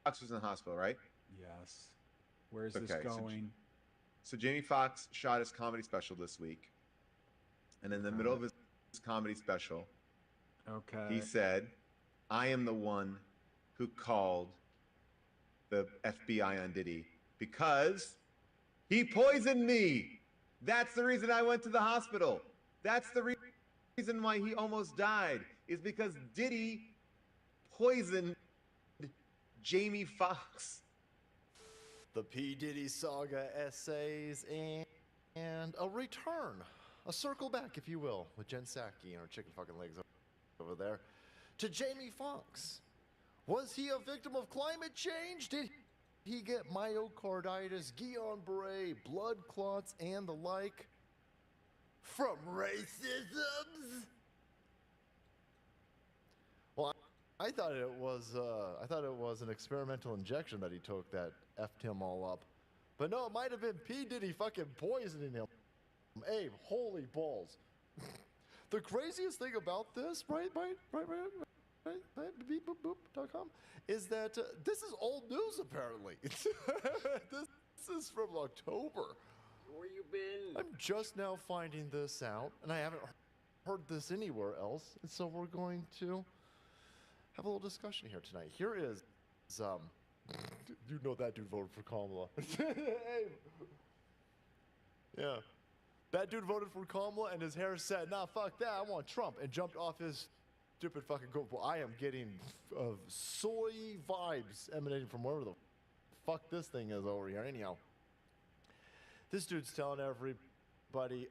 Foxx was in the hospital, right? Yes. Where is this Okay, going? so Jamie Foxx shot his comedy special this week, and in the middle of his comedy special, he Okay. said, "I am the one who called the FBI on Diddy because he poisoned me. That's the reason I went to the hospital. That's the reason why he almost died, is because Diddy poisoned Jamie Foxx." The P. Diddy Saga essays and a return, a circle back, if you will, with Jen Psaki and her chicken fucking legs over there, to Jamie Foxx. Was he a victim of climate change? Did he get myocarditis, Guillain-Barré, blood clots, and the like from racism? Well, I thought it was an experimental injection that he took that effed him all up. But no, it might have been P. Diddy fucking poisoning him. Abe, holy balls. The craziest thing about this, right, beepboop.com, is that this is old news apparently. This is from October. Where you been? I'm just now finding this out, and I haven't heard this anywhere else, and so we're going to have a little discussion here tonight. Here is, you know that dude voted for Kamala. Hey. Yeah. That dude voted for Kamala, and his hair said, nah, fuck that, I want Trump, and jumped off his stupid fucking goat. Well, I am getting soy vibes emanating from wherever the fuck this thing is over here. Anyhow, this dude's telling everybody,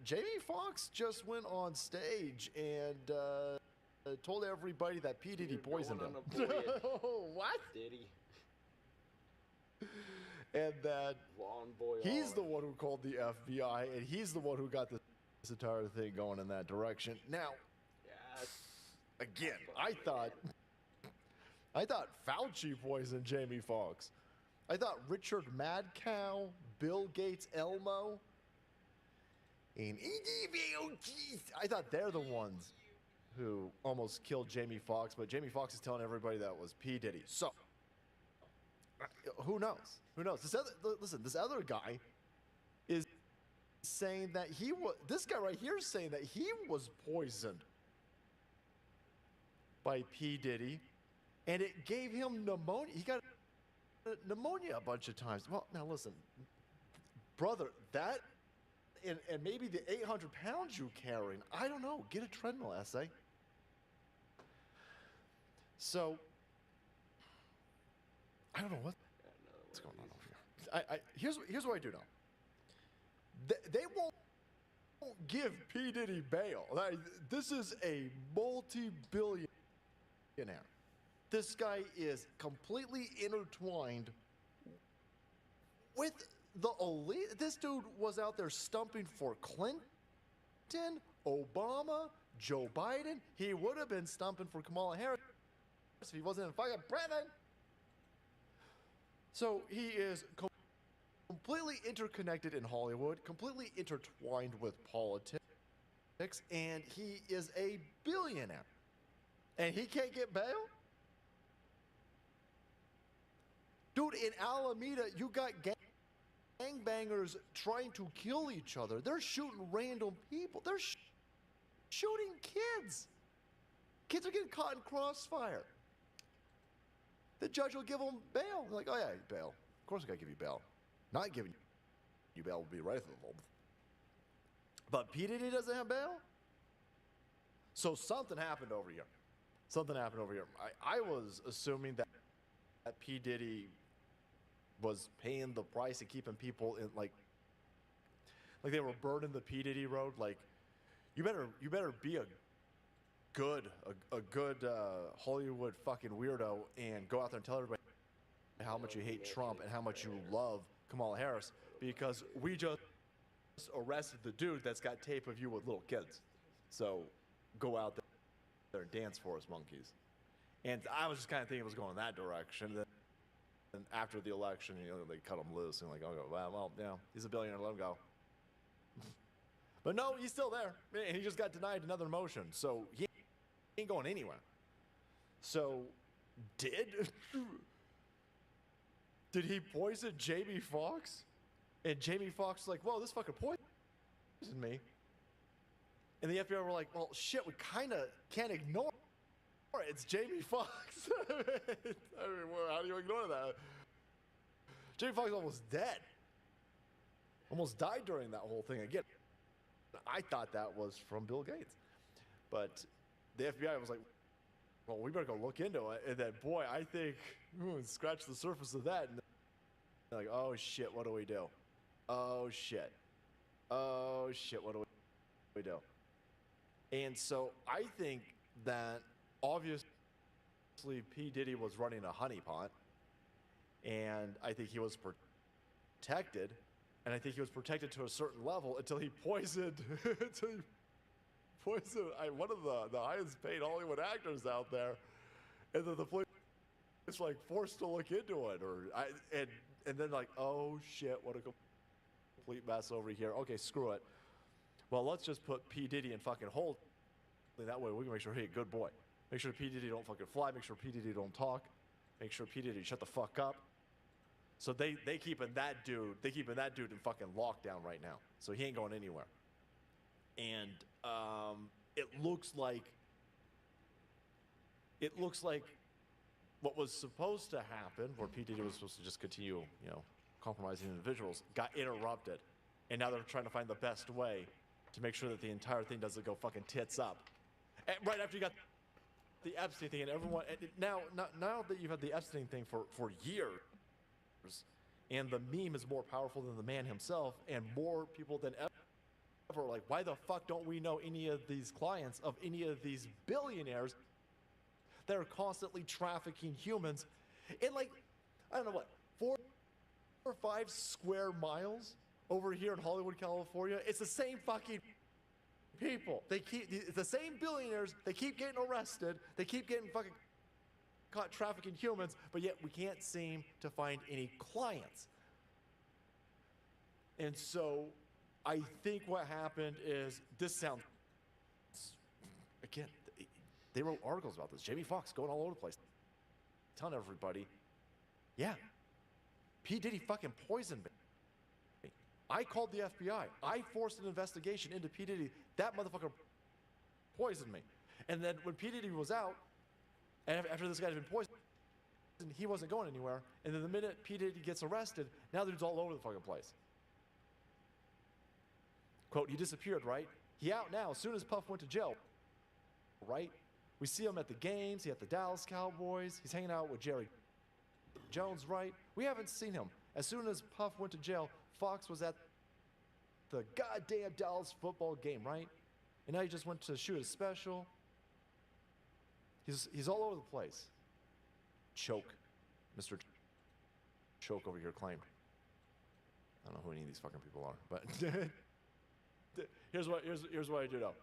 Jamie Foxx just went on stage and told everybody that P. Diddy poisoned him. What? Diddy. And that he's the on. one who called the FBI, and he's the one who got this entire thing going in that direction. Now, Yes. again, I thought Fauci poisoned Jamie Foxx. I thought Richard Madcow, Bill Gates, Elmo, and I thought they're the ones who almost killed Jamie Foxx, but Jamie Foxx is telling everybody that was P. Diddy. So, who knows? Who knows? This other guy is saying that this guy right here is saying that he was poisoned by P. Diddy, and it gave him pneumonia. He got pneumonia a bunch of times. Well, now listen, brother, that and maybe the 800 pounds you're carrying, I don't know, get a treadmill essay. So, I don't know what's going on over here. Here's what I do know. They won't give P. Diddy bail. This is a multi-billionaire. This guy is completely intertwined with the elite. This dude was out there stumping for Clinton, Obama, Joe Biden. He would have been stumping for Kamala Harris if he wasn't in fucking prison. So he is completely interconnected in Hollywood, completely intertwined with politics, and he is a billionaire. And he can't get bail? Dude, in Alameda, you got gangbangers trying to kill each other. They're shooting random people. They're shooting kids. Kids are getting caught in crossfire. The judge will give them bail. They're like, oh yeah, bail. Of course I gotta give you bail. Not giving you bail would be rifle. But P. Diddy doesn't have bail? So something happened over here. Something happened over here. I was assuming that P. Diddy was paying the price of keeping people in like they were burning the P. Diddy road. Like, you better be a good Hollywood fucking weirdo and go out there and tell everybody how much you hate Trump and how much you love Kamala Harris, because we just arrested the dude that's got tape of you with little kids. So go out there and dance for us, monkeys. And I was just kind of thinking it was going in that direction. And after the election, they cut him loose and like, oh, well, he's a billionaire, let him go. But no, he's still there. And he just got denied another motion, so he ain't going anywhere. So did? Did he poison Jamie Foxx? And Jamie Foxx was like, whoa, this fucking poisoned me. And the FBI were like, well, shit, we kind of can't ignore it. It's Jamie Foxx. I mean, well, how do you ignore that? Jamie Foxx almost dead. Almost died during that whole thing. Again, I thought that was from Bill Gates. But the FBI was like, well, we better go look into it. And then, boy, I think, scratch the surface of that. And they're like, oh, shit, what do we do? Oh, shit. Oh, shit, what do we do? And so I think that, obviously, P. Diddy was running a honeypot. And I think he was protected. And I think he was protected to a certain level until he poisoned, one of the highest paid Hollywood actors out there. And then the police like forced to look into it, and then like, oh shit, what a complete mess over here. Okay, screw it. Well, let's just put P. Diddy in fucking hold. That way we can make sure, hey, good boy. Make sure P. Diddy don't fucking fly. Make sure P. Diddy don't talk. Make sure P. Diddy shut the fuck up. So they keeping that dude in fucking lockdown right now. So he ain't going anywhere. And it looks like what was supposed to happen, where P. Diddy was supposed to just continue, compromising individuals, got interrupted. And now they're trying to find the best way to make sure that the entire thing doesn't go fucking tits up. And right after you got the Epstein thing, and everyone, and now that you've had the Epstein thing for years, and the meme is more powerful than the man himself, and more people than ever are like, why the fuck don't we know any of these clients of any of these billionaires that are constantly trafficking humans in, like, I don't know what, 4 or 5 square miles over here in Hollywood, California? It's the same fucking people. It's the same billionaires. They keep getting arrested. They keep getting fucking caught trafficking humans, but yet we can't seem to find any clients. And so I think what happened is, this sounds, again, they wrote articles about this. Jamie Foxx going all over the place, telling everybody, yeah, P. Diddy fucking poisoned me. I called the FBI. I forced an investigation into P. Diddy. That motherfucker poisoned me. And then when P. Diddy was out, and after this guy had been poisoned, he wasn't going anywhere. And then the minute P. Diddy gets arrested, now the dude's all over the fucking place. Quote, he disappeared, right? He out now as soon as Puff went to jail, right? We see him at the games. He at the Dallas Cowboys. He's hanging out with Jerry Jones, right? We haven't seen him. As soon as Puff went to jail, Fox was at the goddamn Dallas football game, right? And now he just went to shoot a special. He's all over the place. Choke. Mr. Choke over here claimed. I don't know who any of these fucking people are, but here's what I do know.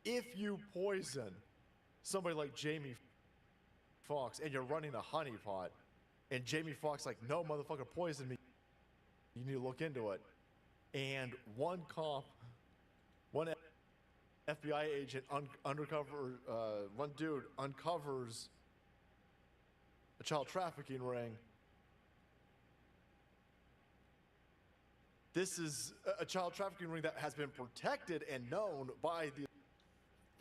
If you poison somebody like Jamie Foxx and you're running a honeypot, and Jamie Foxx like, no, motherfucker, poison me, you need to look into it. And one cop, one FBI agent, one dude uncovers a child trafficking ring. This is a child trafficking ring that has been protected and known by the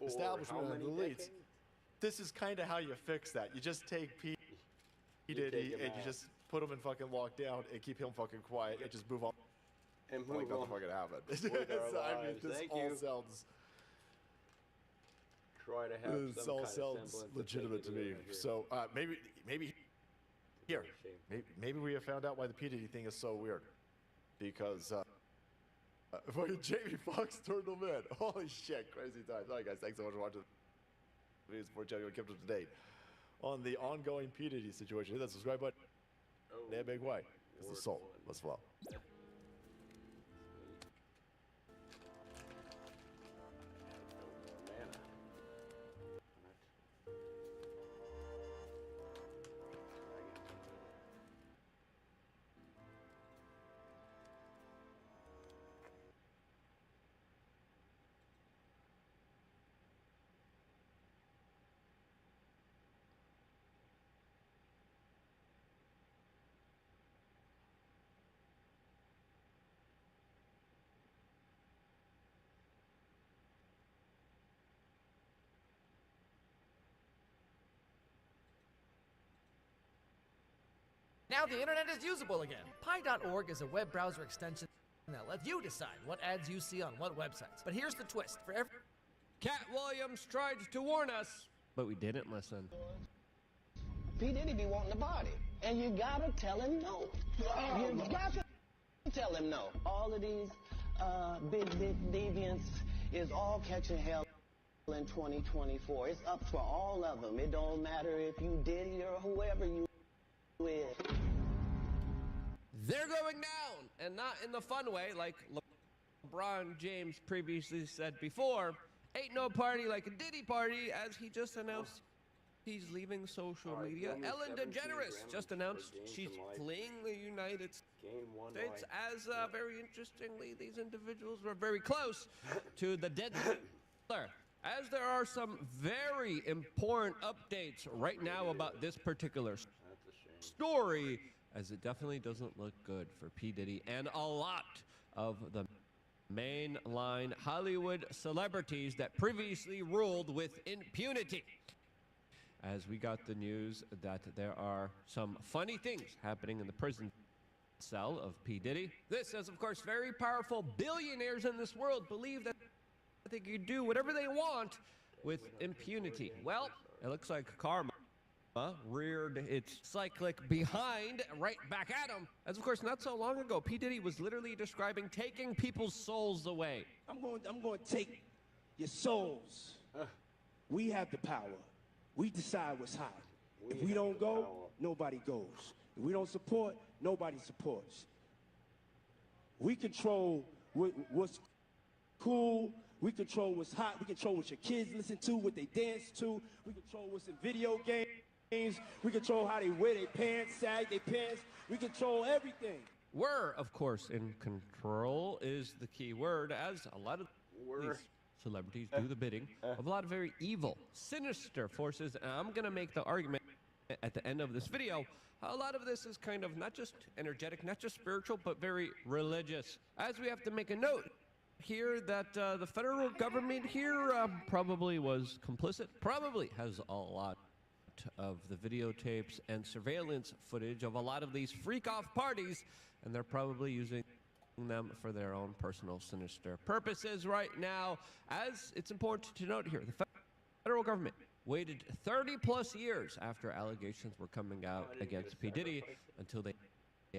establishment and the elites. This is kind of how you fix that. You just take P. Diddy and you just put him in fucking lockdown and keep him fucking quiet and just move on. And move like nothing on. fucking happened. With our I mean, lives. this Thank all you. sounds. Try to have This some all kind of sounds semblance of legitimate to me. dignity here. So maybe here, maybe we have found out why the P. Diddy thing is so weird, because fucking Jamie Foxx turned him in. Holy shit, crazy times. All right, guys, thanks so much for watching. Videos for channel kept up to date on the ongoing P. Diddy situation. Hit that subscribe button. Oh, In a big way. It's the Lord soul. one. Let's flow. Now the internet is usable again. Pi.org is a web browser extension that lets you decide what ads you see on what websites. But here's the twist. For every Cat Williams tried to warn us, but we didn't listen. P. Diddy be wanting the body, and you gotta tell him no. You got to tell him no. All of these big deviants is all catching hell in 2024. It's up for all of them. It don't matter if you Diddy or whoever you is. They're going down, and not in the fun way like LeBron James previously said before. Ain't no party like a Diddy party, as he just announced he's leaving social media. Ellen DeGeneres just announced she's fleeing the United States, as very interestingly, these individuals were very close to the dead killer. As there are some very important updates right now about this particular story, as it definitely doesn't look good for P. Diddy and a lot of the mainline Hollywood celebrities that previously ruled with impunity. As we got the news that there are some funny things happening in the prison cell of P. Diddy. This, as of course, very powerful billionaires in this world believe that they can do whatever they want with impunity. Well, it looks like karma reared its cyclic behind right back at him. As of course, not so long ago, P. Diddy was literally describing taking people's souls away. I'm going to take your souls. We have the power. We decide what's hot. If we don't go, nobody goes. If we don't support, nobody supports. We control what's cool. We control what's hot. We control what your kids listen to, what they dance to. We control what's in video games. We control how they wear their pants, sag their pants. We control everything. We're, of course, in control is the key word, as a lot of these celebrities do the bidding of a lot of very evil, sinister forces. And I'm going to make the argument at the end of this video, a lot of this is kind of not just energetic, not just spiritual, but very religious. As we have to make a note here that the federal government here probably was complicit, probably has a lot of the videotapes and surveillance footage of a lot of these freak-off parties, and they're probably using them for their own personal sinister purposes right now. As it's important to note here, the federal government waited 30-plus years after allegations were coming out against P. Diddy until they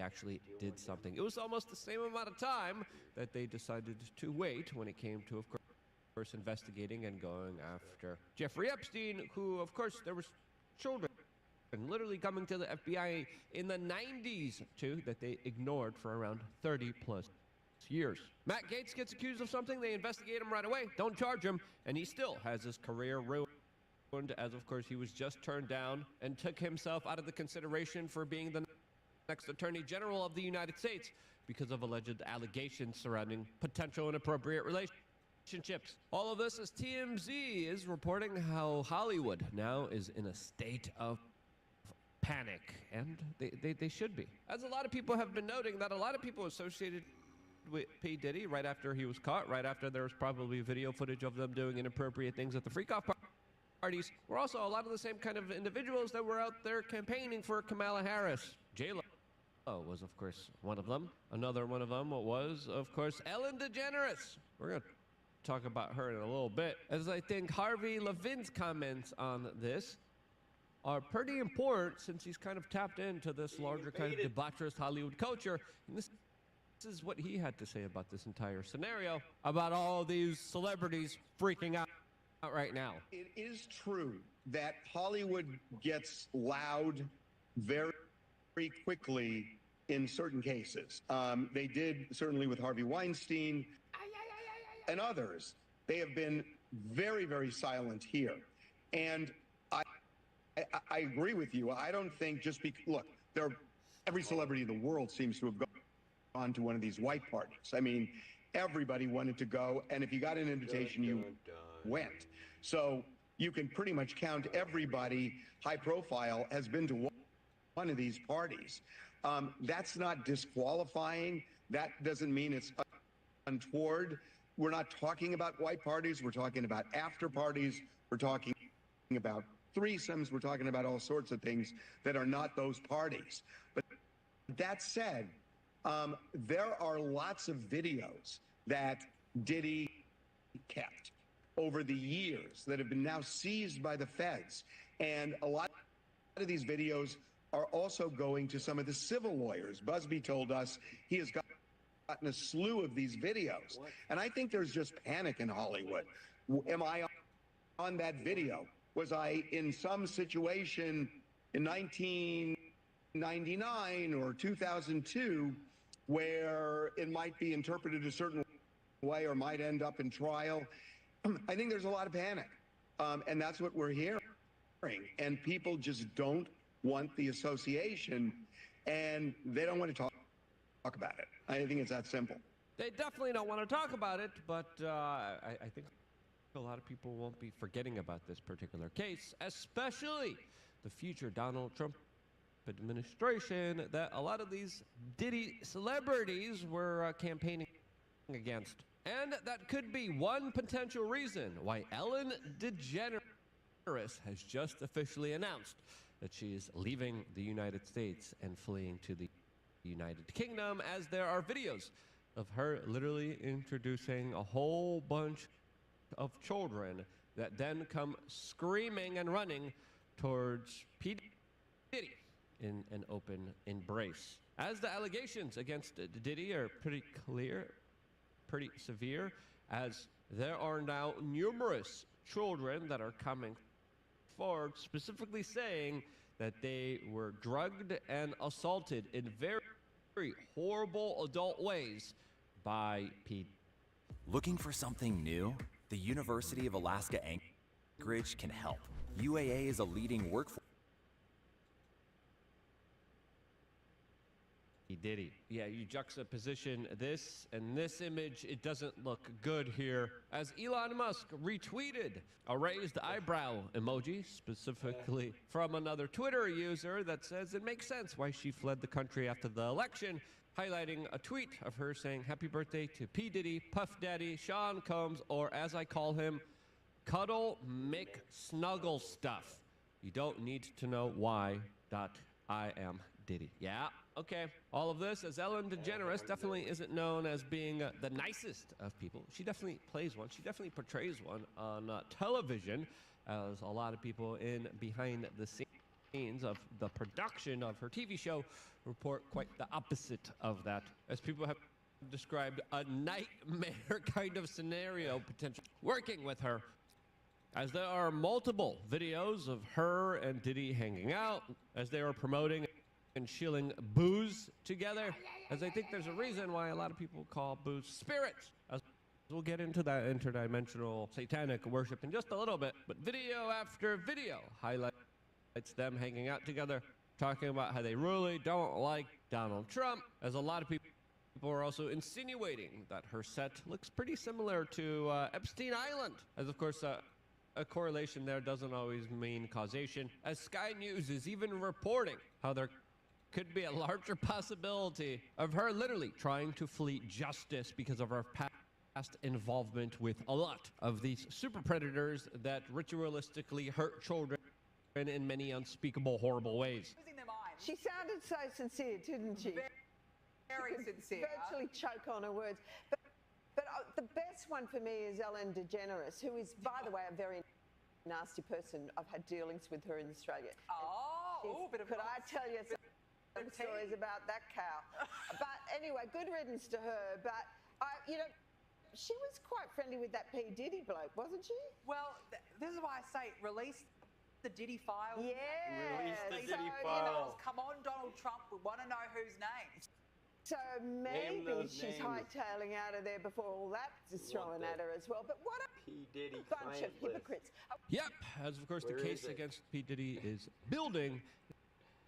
actually did something. It was almost the same amount of time that they decided to wait when it came to, of course, investigating and going after Jeffrey Epstein, who, of course, there was children literally coming to the FBI in the 90s, too, that they ignored for around 30-plus years. Matt Gaetz gets accused of something, they investigate him right away, don't charge him, and he still has his career ruined, as, of course, he was just turned down and took himself out of the consideration for being the next Attorney General of the United States because of alleged allegations surrounding potential inappropriate relationships. All of this as TMZ is reporting how Hollywood now is in a state of panic, and they should be. As a lot of people have been noting that a lot of people associated with P. Diddy right after he was caught, right after there was probably video footage of them doing inappropriate things at the freak-off parties, were also a lot of the same kind of individuals that were out there campaigning for Kamala Harris. J-Lo was, of course, one of them. Another one of them was, of course, Ellen DeGeneres. We're going to talk about her in a little bit, as I think Harvey Levin's comments on this are pretty important, since he's kind of tapped into this larger kind of debaucherous Hollywood culture. And this is what he had to say about this entire scenario, about all these celebrities freaking out right now. It is true that Hollywood gets loud very quickly in certain cases. They did certainly with Harvey Weinstein and others. They have been very, very silent here. And I agree with you. I don't think just because, look, every celebrity in the world seems to have gone to one of these white parties. I mean, everybody wanted to go, and if you got an invitation, you went. So you can pretty much count everybody high profile has been to one of these parties. That's not disqualifying. That doesn't mean it's untoward. We're not talking about white parties. We're talking about after parties. We're talking about threesomes. We're talking about all sorts of things that are not those parties. But that said, there are lots of videos that Diddy kept over the years that have been now seized by the feds. And a lot of these videos are also going to some of the civil lawyers. Busby told us he has gotten a slew of these videos. And I think there's just panic in Hollywood. Am I on that video? Was I in some situation in 1999 or 2002 where it might be interpreted a certain way or might end up in trial? I think there's a lot of panic. And that's what we're hearing. And people just don't want the association, and they don't want to talk about it. I think it's that simple. They definitely don't want to talk about it, but I think a lot of people won't be forgetting about this particular case, especially the future Donald Trump administration that a lot of these Diddy celebrities were campaigning against. And that could be one potential reason why Ellen DeGeneres has just officially announced that she is leaving the United States and fleeing to the United Kingdom, as there are videos of her literally introducing a whole bunch of children that then come screaming and running towards P. Diddy in an open embrace. As the allegations against Diddy are pretty clear, pretty severe, as there are now numerous children that are coming forward specifically saying that they were drugged and assaulted in very, very horrible adult ways by P. Looking for something new? The University of Alaska Anchorage can help. UAA is a leading workforce. Diddy. Yeah, you juxtaposition this and this image, it doesn't look good here. As Elon Musk retweeted a raised eyebrow emoji, specifically from another Twitter user that says it makes sense why she fled the country after the election, highlighting a tweet of her saying, "Happy birthday to P. Diddy, Puff Daddy, Sean Combs, or as I call him, Cuddle McSnuggle Stuff. You don't need to know why. I am Diddy." Yeah, okay. All of this, as Ellen DeGeneres definitely isn't known as being the nicest of people. She definitely plays one. She definitely portrays one on television, as a lot of people in behind the scenes of the production of her TV show report quite the opposite of that, as people have described a nightmare kind of scenario potentially working with her, as there are multiple videos of her and Diddy hanging out, as they are promoting and shilling booze together, as I think there's a reason why a lot of people call booze spirits. As we'll get into that interdimensional satanic worship in just a little bit, but video after video highlights them hanging out together, talking about how they really don't like Donald Trump, as a lot of people are also insinuating that her set looks pretty similar to Epstein Island, as of course a correlation there doesn't always mean causation, as Sky News is even reporting how there could be a larger possibility of her literally trying to flee justice because of her past involvement with a lot of these super predators that ritualistically hurt children in many unspeakable, horrible ways. She sounded so sincere, didn't she? Very sincere. Virtually choke on her words. But the best one for me is Ellen DeGeneres, who is, by the way, a very nasty person. I've had dealings with her in Australia. Could I tell you some stories about that cow? But anyway, good riddance to her. But, she was quite friendly with that P. Diddy bloke, wasn't she? Well, this is why I say release the Diddy files. Yeah. Release the Diddy Emails. files. Come on, Donald Trump. We want to know whose names. So maybe those she's names. hightailing out of there before all that is thrown at her as well. But what a P. Diddy bunch of client list. hypocrites. Yep, as of course Where the is case it? against P. Diddy is building,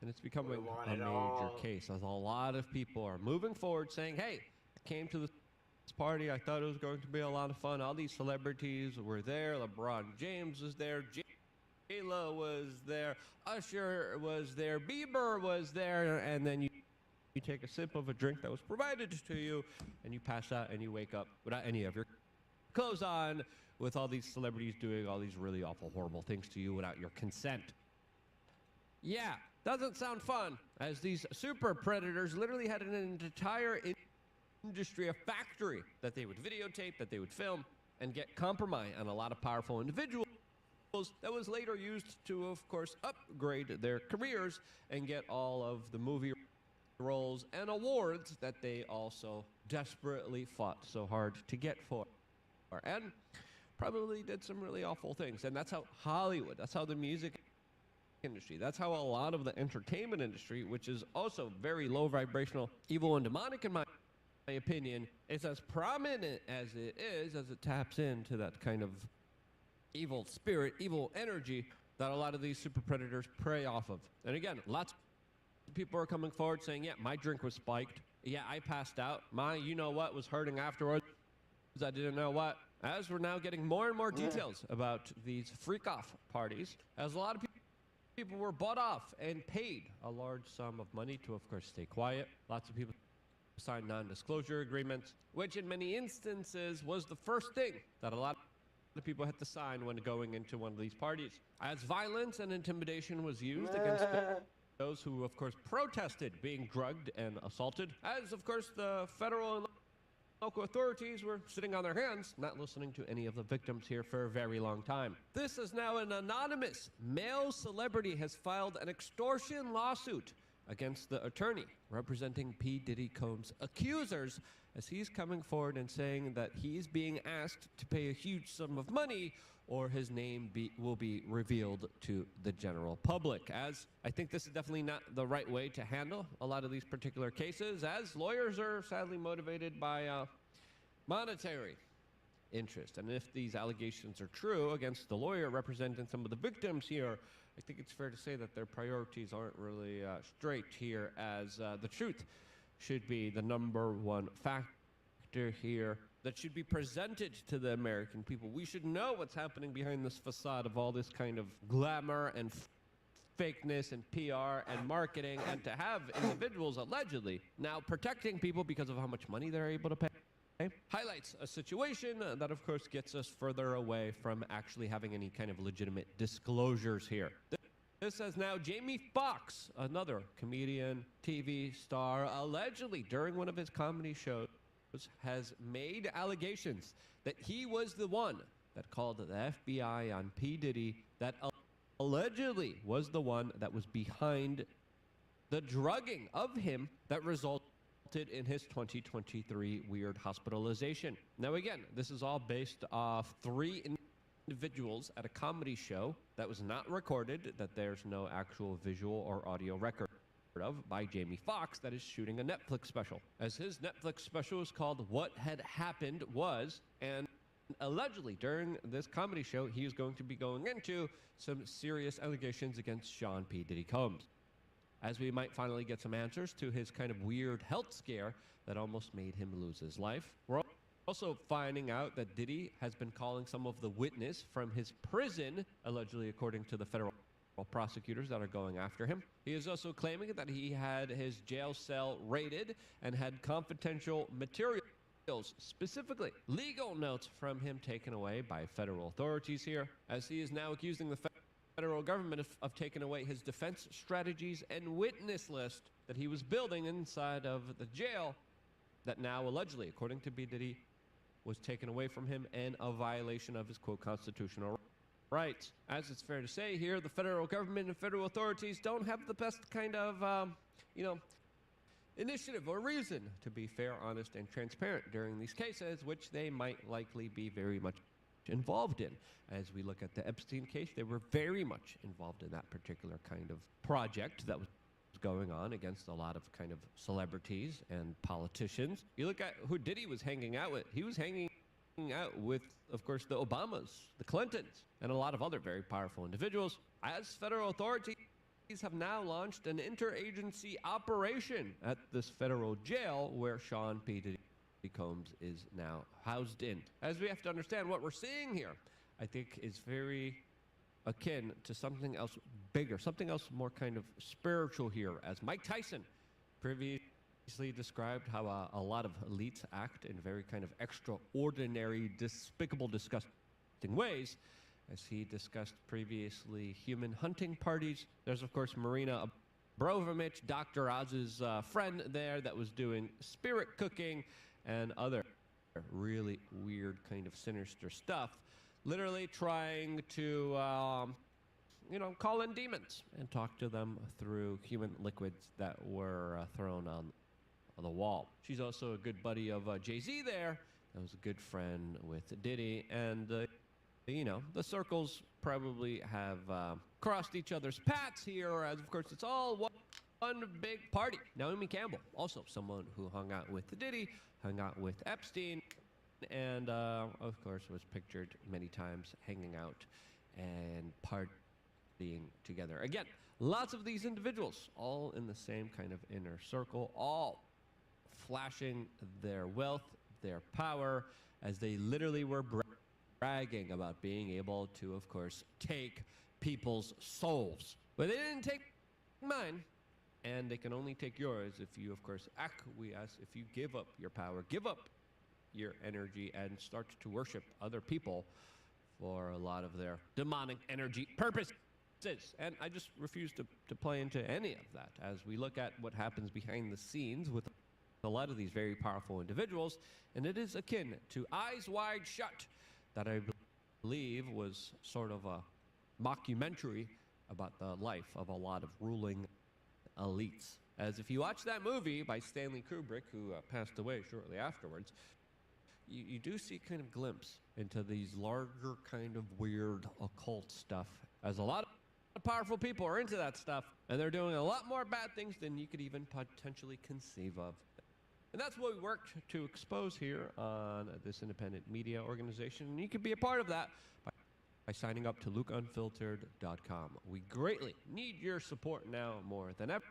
and it's becoming We want a it major all. case, as a lot of people are moving forward saying, hey, I came to this party, I thought it was going to be a lot of fun. All these celebrities were there. LeBron James was there. J-Lo was there. Usher was there. Bieber was there. And then you take a sip of a drink that was provided to you, and you pass out and you wake up without any of your clothes on, with all these celebrities doing all these really awful, horrible things to you without your consent. Yeah, doesn't sound fun, as these super predators literally had an entire industry, a factory that they would videotape, that they would film, and get compromise on a lot of powerful individuals that was later used to, of course, upgrade their careers and get all of the movie roles and awards that they also desperately fought so hard to get for. And probably did some really awful things. And that's how Hollywood, that's how the music industry, that's how a lot of the entertainment industry, which is also very low vibrational, evil and demonic in my opinion, is as prominent as it taps into that kind of evil spirit, evil energy that a lot of these super predators prey off of. And again, lots of people are coming forward saying, yeah, my drink was spiked. Yeah, I passed out. My you-know-what was hurting afterwards. I didn't know what. As we're now getting more and more details about these freak-off parties, as a lot of people were bought off and paid a large sum of money to, of course, stay quiet. Lots of people signed non-disclosure agreements, which in many instances was the first thing that a lot of people had to sign when going into one of these parties. As violence and intimidation was used against those who, of course, protested being drugged and assaulted, as, of course, the federal and local authorities were sitting on their hands, not listening to any of the victims here for a very long time. This is now an anonymous male celebrity has filed an extortion lawsuit against the attorney representing P. Diddy Combs' accusers, as he's coming forward and saying that he's being asked to pay a huge sum of money or his name will be revealed to the general public. As I think this is definitely not the right way to handle a lot of these particular cases, as lawyers are sadly motivated by monetary interest. And if these allegations are true against the lawyer representing some of the victims here, I think it's fair to say that their priorities aren't really straight here, as the truth should be the number one factor here that should be presented to the American people. We should know what's happening behind this facade of all this kind of glamour and fakeness and PR and marketing, and to have individuals allegedly now protecting people because of how much money they're able to pay highlights a situation that, of course, gets us further away from actually having any kind of legitimate disclosures here. This has now Jamie Foxx, another comedian, TV star, allegedly during one of his comedy shows, has made allegations that he was the one that called the FBI on P. Diddy, that allegedly was the one that was behind the drugging of him that resulted in his 2023 weird hospitalization. Now again, this is all based off 3 individuals at a comedy show that was not recorded, that there's no actual visual or audio record of, by Jamie Foxx, that is shooting a Netflix special. As his Netflix special is called What Had Happened Was, and allegedly during this comedy show, he is going to be going into some serious allegations against Sean P. Diddy Combs, as we might finally get some answers to his kind of weird health scare that almost made him lose his life. We're also finding out that Diddy has been calling some of the witness from his prison, allegedly according to the federal prosecutors that are going after him. He is also claiming that he had his jail cell raided and had confidential materials, specifically legal notes from him, taken away by federal authorities here, as he is now accusing the federal government of taking away his defense strategies and witness list that he was building inside of the jail that now allegedly, according to B. Diddy, was taken away from him and a violation of his, quote, constitutional rights. As it's fair to say here, the federal government and federal authorities don't have the best kind of, initiative or reason to be fair, honest, and transparent during these cases, which they might likely be very much involved in. As we look at the Epstein case, they were very much involved in that particular kind of project that was going on against a lot of kind of celebrities and politicians. You look at who Diddy was hanging out with. He was hanging out with, of course, the Obamas, the Clintons, and a lot of other very powerful individuals. As federal authorities have now launched an interagency operation at this federal jail where Sean P. Diddy Combs is now housed in. As we have to understand, what we're seeing here, I think, is very akin to something else bigger, something else more kind of spiritual here, as Mike Tyson previously described how a lot of elites act in very kind of extraordinary, despicable, disgusting ways. As he discussed previously, human hunting parties. There's, of course, Marina Brovomich, Dr. Oz's friend there that was doing spirit cooking and other really weird kind of sinister stuff, literally trying to, call in demons and talk to them through human liquids that were thrown on the wall. She's also a good buddy of Jay-Z there. That was a good friend with Diddy. And, the circles probably have crossed each other's paths here, as, of course, it's all one big party. Naomi Campbell, also someone who hung out with Diddy, hung out with Epstein, and, of course, was pictured many times hanging out and partying together. Again, lots of these individuals, all in the same kind of inner circle, all flashing their wealth, their power, as they literally were bragging about being able to, of course, take people's souls. But they didn't take mine, and they can only take yours if you, of course, acquiesce, if you give up your power, give up your energy, and start to worship other people for a lot of their demonic energy purposes. And I just refuse to play into any of that as we look at what happens behind the scenes with a lot of these very powerful individuals, and it is akin to Eyes Wide Shut, that I believe was sort of a mockumentary about the life of a lot of ruling elites. As if you watch that movie by Stanley Kubrick, who passed away shortly afterwards, you do see kind of glimpse into these larger kind of weird occult stuff, as a lot of powerful people are into that stuff, and they're doing a lot more bad things than you could even potentially conceive of. And that's what we worked to expose here on this independent media organization. And you can be a part of that by signing up to LukeUnfiltered.com. We greatly need your support now more than ever.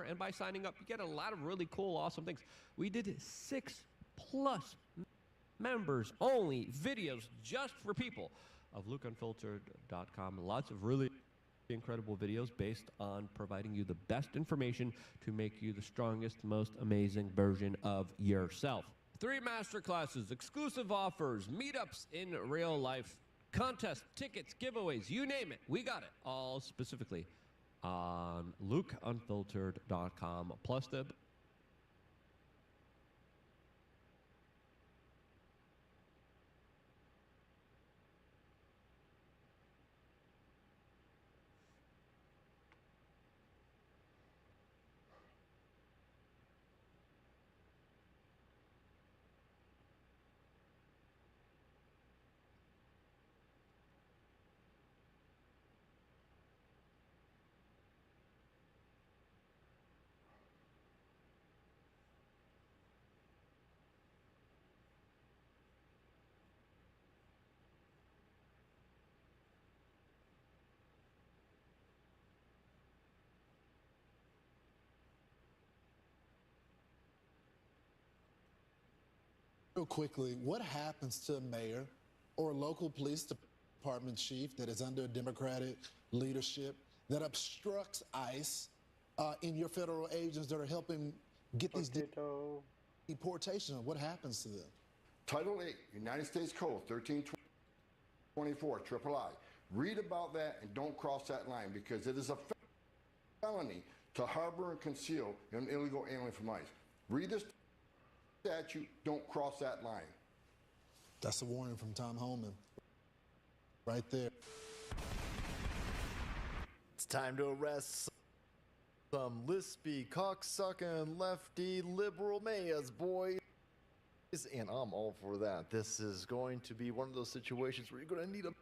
And by signing up, you get a lot of really cool, awesome things. We did 6+ members only videos just for people of LukeUnfiltered.com. Lots of really incredible videos based on providing you the best information to make you the strongest, most amazing version of yourself. 3 masterclasses, exclusive offers, meetups in real life, contests, tickets, giveaways, you name it. We got it all specifically on LukeUnfiltered.com. Plus the Real quickly, what happens to a mayor or a local police department chief that is under Democratic leadership that obstructs ICE in your federal agents that are helping get these deportations? What happens to them? Title 8, United States Code 1324, III. Read about that and don't cross that line, because it is a felony to harbor and conceal an illegal alien from ICE. Read this statute, don't cross that line. That's a warning from Tom Homan right there. It's time to arrest some lispy, cocksucking, lefty, liberal mayors, boys. And I'm all for that. This is going to be one of those situations where you're going to need a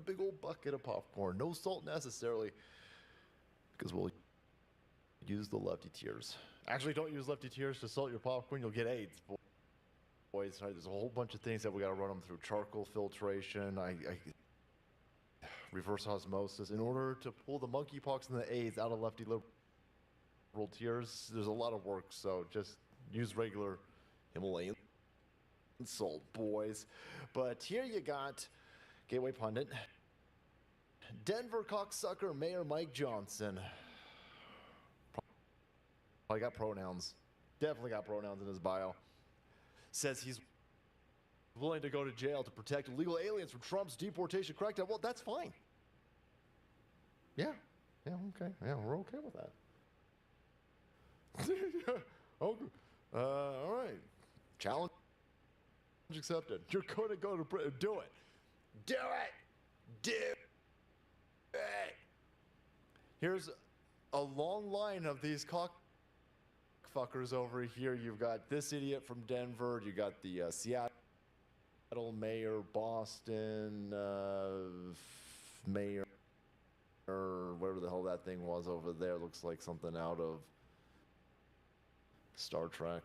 big old bucket of popcorn. No salt necessarily, because we'll use the lefty tears. Actually, don't use lefty tears to salt your popcorn. You'll get AIDS, boys. There's a whole bunch of things that we got to run them through. Charcoal filtration, reverse osmosis. In order to pull the monkeypox and the AIDS out of lefty liberal tears, there's a lot of work. So just use regular Himalayan salt, boys. But here you got Gateway Pundit, Denver cocksucker Mayor Mike Johnson. Probably got pronouns. Definitely got pronouns in his bio. Says he's willing to go to jail to protect illegal aliens from Trump's deportation crackdown. Well, that's fine. Yeah. Yeah, okay. Yeah, we're okay with that. Okay. All right. Challenge accepted. You're going to go to prison. Do it. Do it. Do it. Here's a long line of these cockfuckers over here. You've got this idiot from Denver. You got the Seattle mayor, Boston mayor, or whatever the hell that thing was over there. Looks like something out of Star Trek.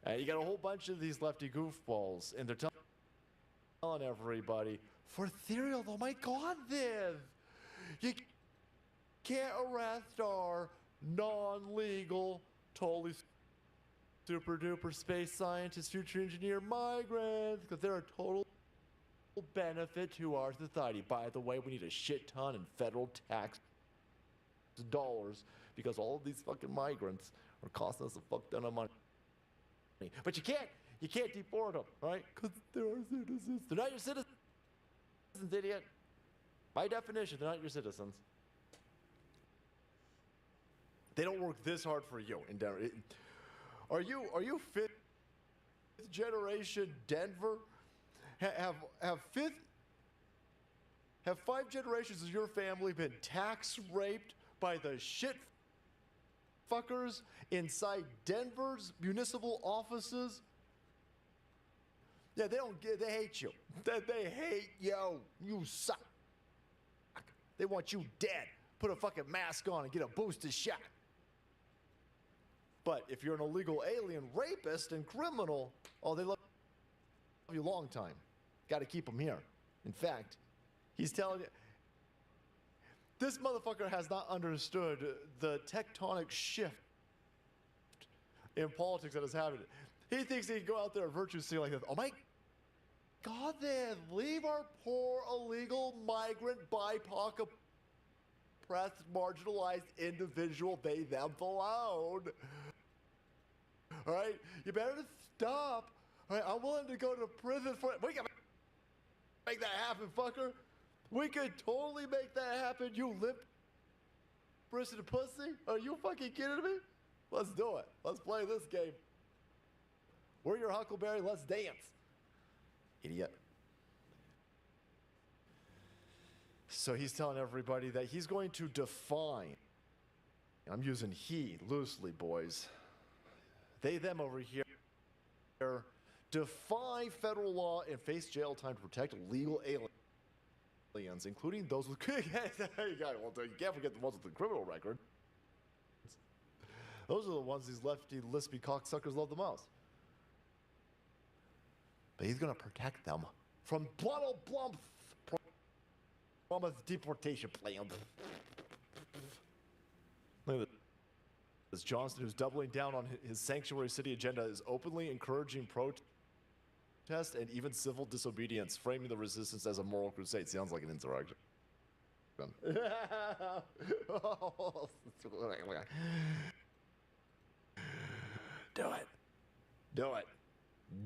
And you got a whole bunch of these lefty goofballs, and they're telling everybody, for Ethereal, oh my God, Viv, you can't arrest our non-legal, totally super duper space scientist, future engineer migrants, because they're a total benefit to our society. By the way, we need a shit ton in federal tax dollars because all of these fucking migrants are costing us a fuck ton of money. But you can't deport them, right? Because they're our citizens. They're not your citizens, idiot. By definition, they're not your citizens. They don't work this hard for you in Denver. Are you fifth generation Denver? Have 5 generations of your family been tax raped by the shit fuckers inside Denver's municipal offices? Yeah, they hate you. They hate you. You suck. They want you dead. Put a fucking mask on and get a booster shot. But if you're an illegal alien rapist and criminal, oh, they love you a long time. Got to keep them here. In fact, he's telling you, this motherfucker has not understood the tectonic shift in politics that is happening. He thinks he can go out there and virtue sign like this. Oh my God, then leave our poor illegal migrant BIPOC oppressed, marginalized individual, they, them alone. All right, you better stop. All right, I'm willing to go to prison for it. We can make that happen, fucker. We could totally make that happen, you limp-wristed pussy. Are you fucking kidding me? Let's do it. Let's play this game. We're your Huckleberry. Let's dance. Idiot. So he's telling everybody that he's going to define, I'm using he loosely, boys. They, them over here, defy federal law and face jail time to protect legal aliens, including those with you can't forget the ones with the criminal record. Those are the ones these lefty, lispy cocksuckers love the most. But he's going to protect them from Donald Trump's promised deportation plan. Look at this. Johnson, who's doubling down on his sanctuary city agenda, is openly encouraging protest and even civil disobedience, framing the resistance as a moral crusade. Sounds like an insurrection. Do it. Do it.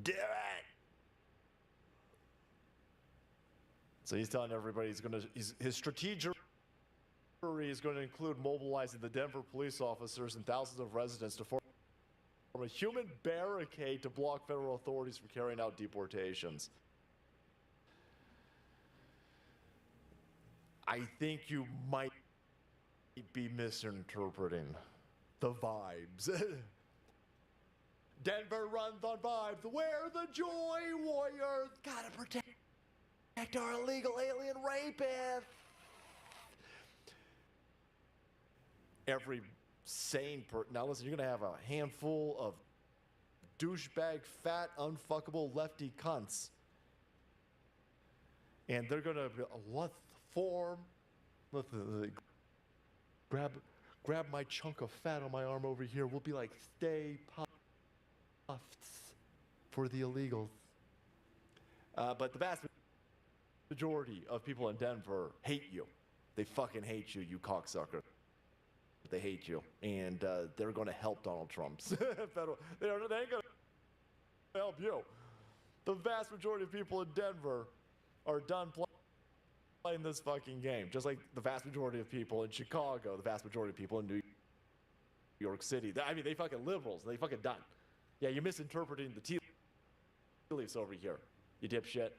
Do it. So he's telling everybody his strategy is going to include mobilizing the Denver police officers and thousands of residents to form a human barricade to block federal authorities from carrying out deportations. I think you might be misinterpreting the vibes. Denver runs on vibes. We're the joy warriors. Gotta protect our illegal alien rapists. Every sane person. Now listen, you're gonna have a handful of douchebag, fat, unfuckable lefty cunts. And they're gonna be, what's the form? Grab my chunk of fat on my arm over here. We'll be like, stay puffed for the illegals. But the vast majority of people in Denver hate you. They fucking hate you, you cocksucker. They hate you. And they're going to help Donald Trump's federal. They ain't going to help you. The vast majority of people in Denver are done playing this fucking game, just like the vast majority of people in Chicago, the vast majority of people in New York City. I mean, they fucking liberals. They fucking done. Yeah, you're misinterpreting the tea leaves over here, you dipshit.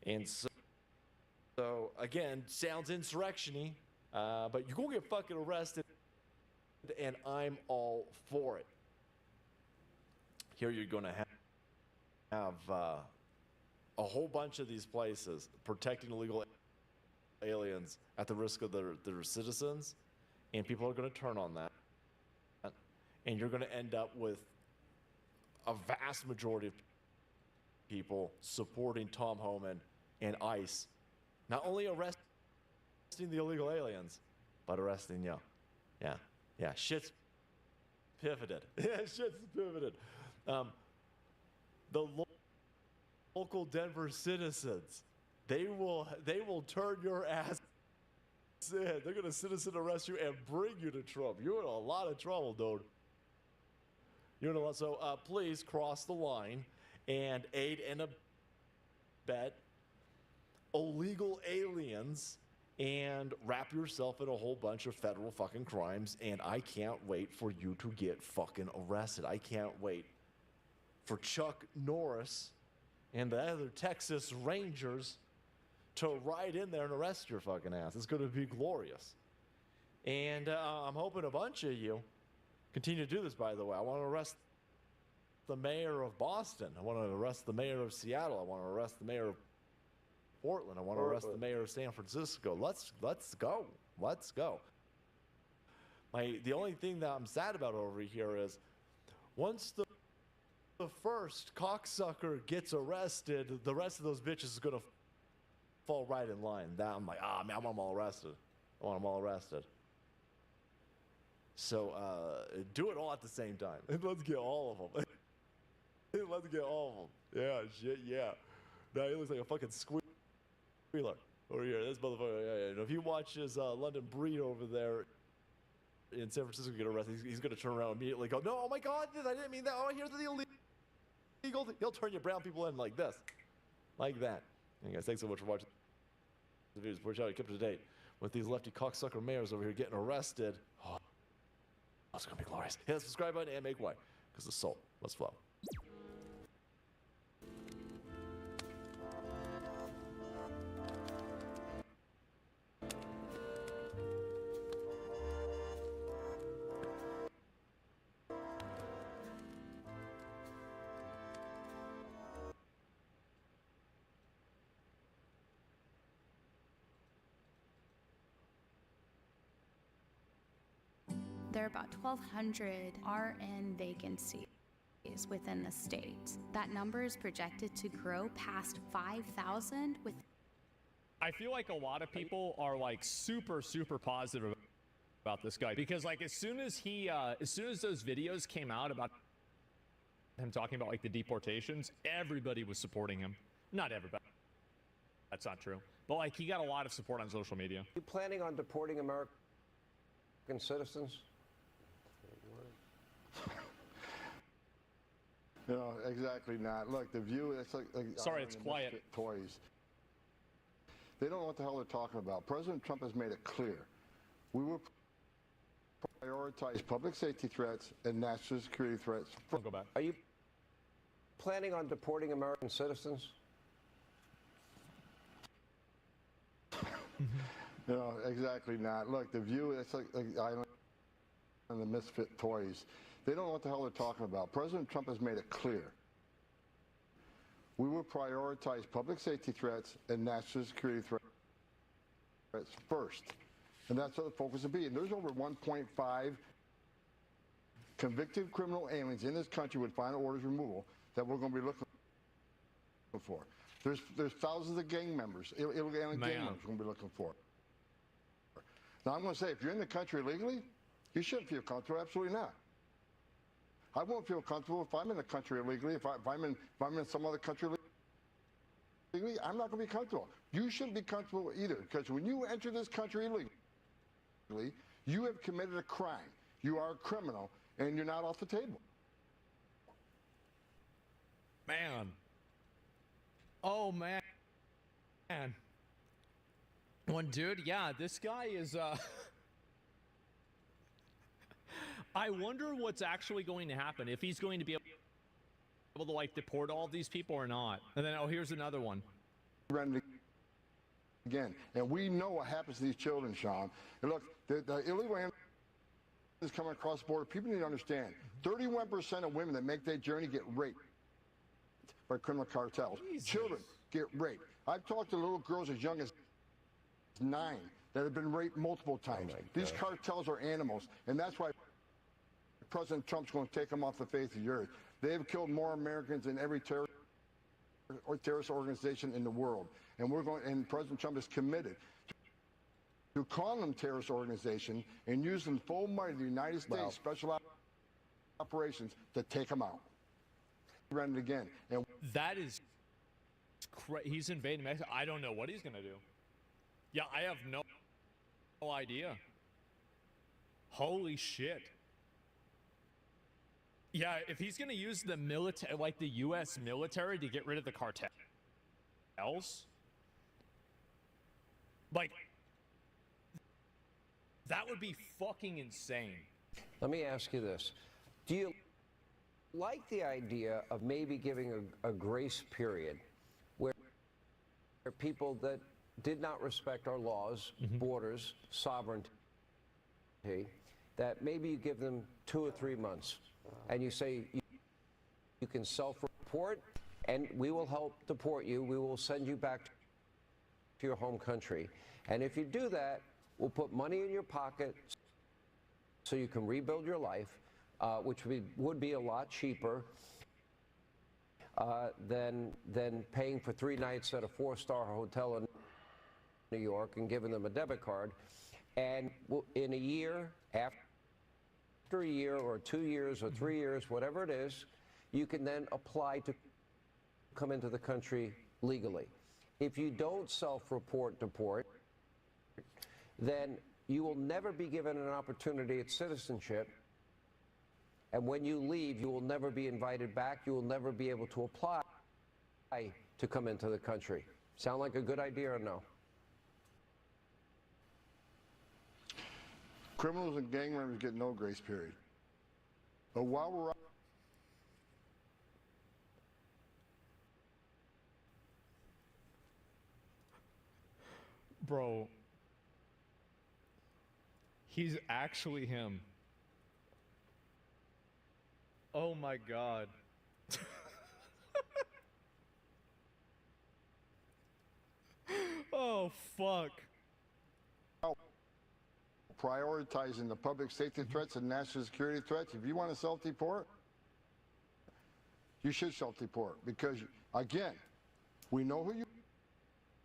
And so again, sounds insurrection-y, but you're gonna get fucking arrested, and I'm all for it. Here you're gonna have a whole bunch of these places protecting illegal aliens at the risk of their citizens, and people are going to turn on that, and you're going to end up with a vast majority of people supporting Tom Homan and ICE, not only arresting the illegal aliens, but arresting you. Yeah, shit's pivoted. Yeah, shit's pivoted. The local Denver citizens, they will turn your ass in. They're gonna citizen arrest you and bring you to Trump. You're in a lot of trouble, dude. You're in a lot. So please cross the line and aid and abet illegal aliens and wrap yourself in a whole bunch of federal fucking crimes. And I can't wait for you to get fucking arrested. I can't wait for Chuck Norris and the other Texas Rangers to ride in there and arrest your fucking ass. It's going to be glorious. And I'm hoping a bunch of you continue to do this, by the way. I want to arrest the mayor of Boston. I want to arrest the mayor of Seattle. I want to arrest the mayor of Portland. I want to arrest the mayor of San Francisco. Let's go. Let's go. The only thing that I'm sad about over here is once the first cocksucker gets arrested, the rest of those bitches is going to fall right in line. I'm like, man, I want them all arrested. I want them all arrested. So do it all at the same time. Let's get all of them. Let's get all of them. Yeah, shit, yeah. Now he looks like a fucking squealer over here. This motherfucker, yeah. And if he watches London Breed over there in San Francisco get arrested, he's going to turn around immediately and go, no, oh my God, I didn't mean that. Oh, here's the illegal. He'll turn you brown people in like this. Like that. And guys, thanks so much for watching the videos. We're trying to keep up to date with these lefty cocksucker mayors over here getting arrested. Oh, it's going to be glorious. Hit the subscribe button and make way, because the soul must flow. There are about 1,200 RN vacancies within the state. That number is projected to grow past 5,000 with. I feel like a lot of people are like super positive about this guy because like as soon as those videos came out about him talking about like the deportations, everybody was supporting him. Not everybody. That's not true. But like he got a lot of support on social media. You planning on deporting American citizens? No, exactly not. Look, the view, it's like sorry, it's quiet. Toys. They don't know what the hell they're talking about. President Trump has made it clear. We will prioritize public safety threats and national security threats. I'll go back. Are you planning on deporting American citizens? No, exactly not. Look, the view, it's like Island and the misfit toys. They don't know what the hell they're talking about. President Trump has made it clear. We will prioritize public safety threats and national security threats first. And that's what the focus will be. And there's over 1.5 convicted criminal aliens in this country with final orders removal that we're going to be looking for. There's thousands of gang members, illegal alien gang members we're going to be looking for. Now, I'm going to say, if you're in the country illegally, you shouldn't feel comfortable. Absolutely not. I won't feel comfortable if I'm in the country illegally. If I'm in some other country illegally, I'm not going to be comfortable. You shouldn't be comfortable either, because when you enter this country illegally, you have committed a crime. You are a criminal, and you're not off the table. Man. Oh, man. One dude, yeah, this guy is, I wonder what's actually going to happen, if he's going to be able to, like, deport all of these people or not. And then, oh, here's another one. Again, and we know what happens to these children, Sean. And look, the illegal is coming across the border. People need to understand, 31% of women that make that journey get raped by criminal cartels. Jesus. Children get raped. I've talked to little girls as young as 9 that have been raped multiple times. These cartels are animals, and that's why President Trump's going to take them off the face of the earth. They have killed more Americans than every terrorist organization in the world, and President Trump is committed to calling them terrorist organization and using the full might of the United States Special Operations to take them out. Run it again, and that is he's invading Mexico. I don't know what he's gonna do. Yeah, I have no idea. Holy shit. Yeah, if he's gonna use the military, like the U.S. military, to get rid of the cartels, like, that would be fucking insane. Let me ask you this. Do you like the idea of maybe giving a grace period where people that did not respect our laws, borders, sovereignty, that maybe you give them 2 or 3 months and you say you can self-report and we will help deport you. We will send you back to your home country. And if you do that, we'll put money in your pocket so you can rebuild your life, which would be a lot cheaper than paying for 3 nights at a 4-star hotel in New York and giving them a debit card. And in a year, after a year or 2 years or 3 years, whatever it is, you can then apply to come into the country legally. If you don't self-report, deport, then you will never be given an opportunity at citizenship. And when you leave, you will never be invited back. You will never be able to apply to come into the country. Sound like a good idea or no? Criminals and gang members get no grace period. But while we're out, bro, he's actually him. Oh my God. Oh, fuck. Prioritizing the public safety threats and national security threats. If you want to self-deport, you should self-deport because, again, we know who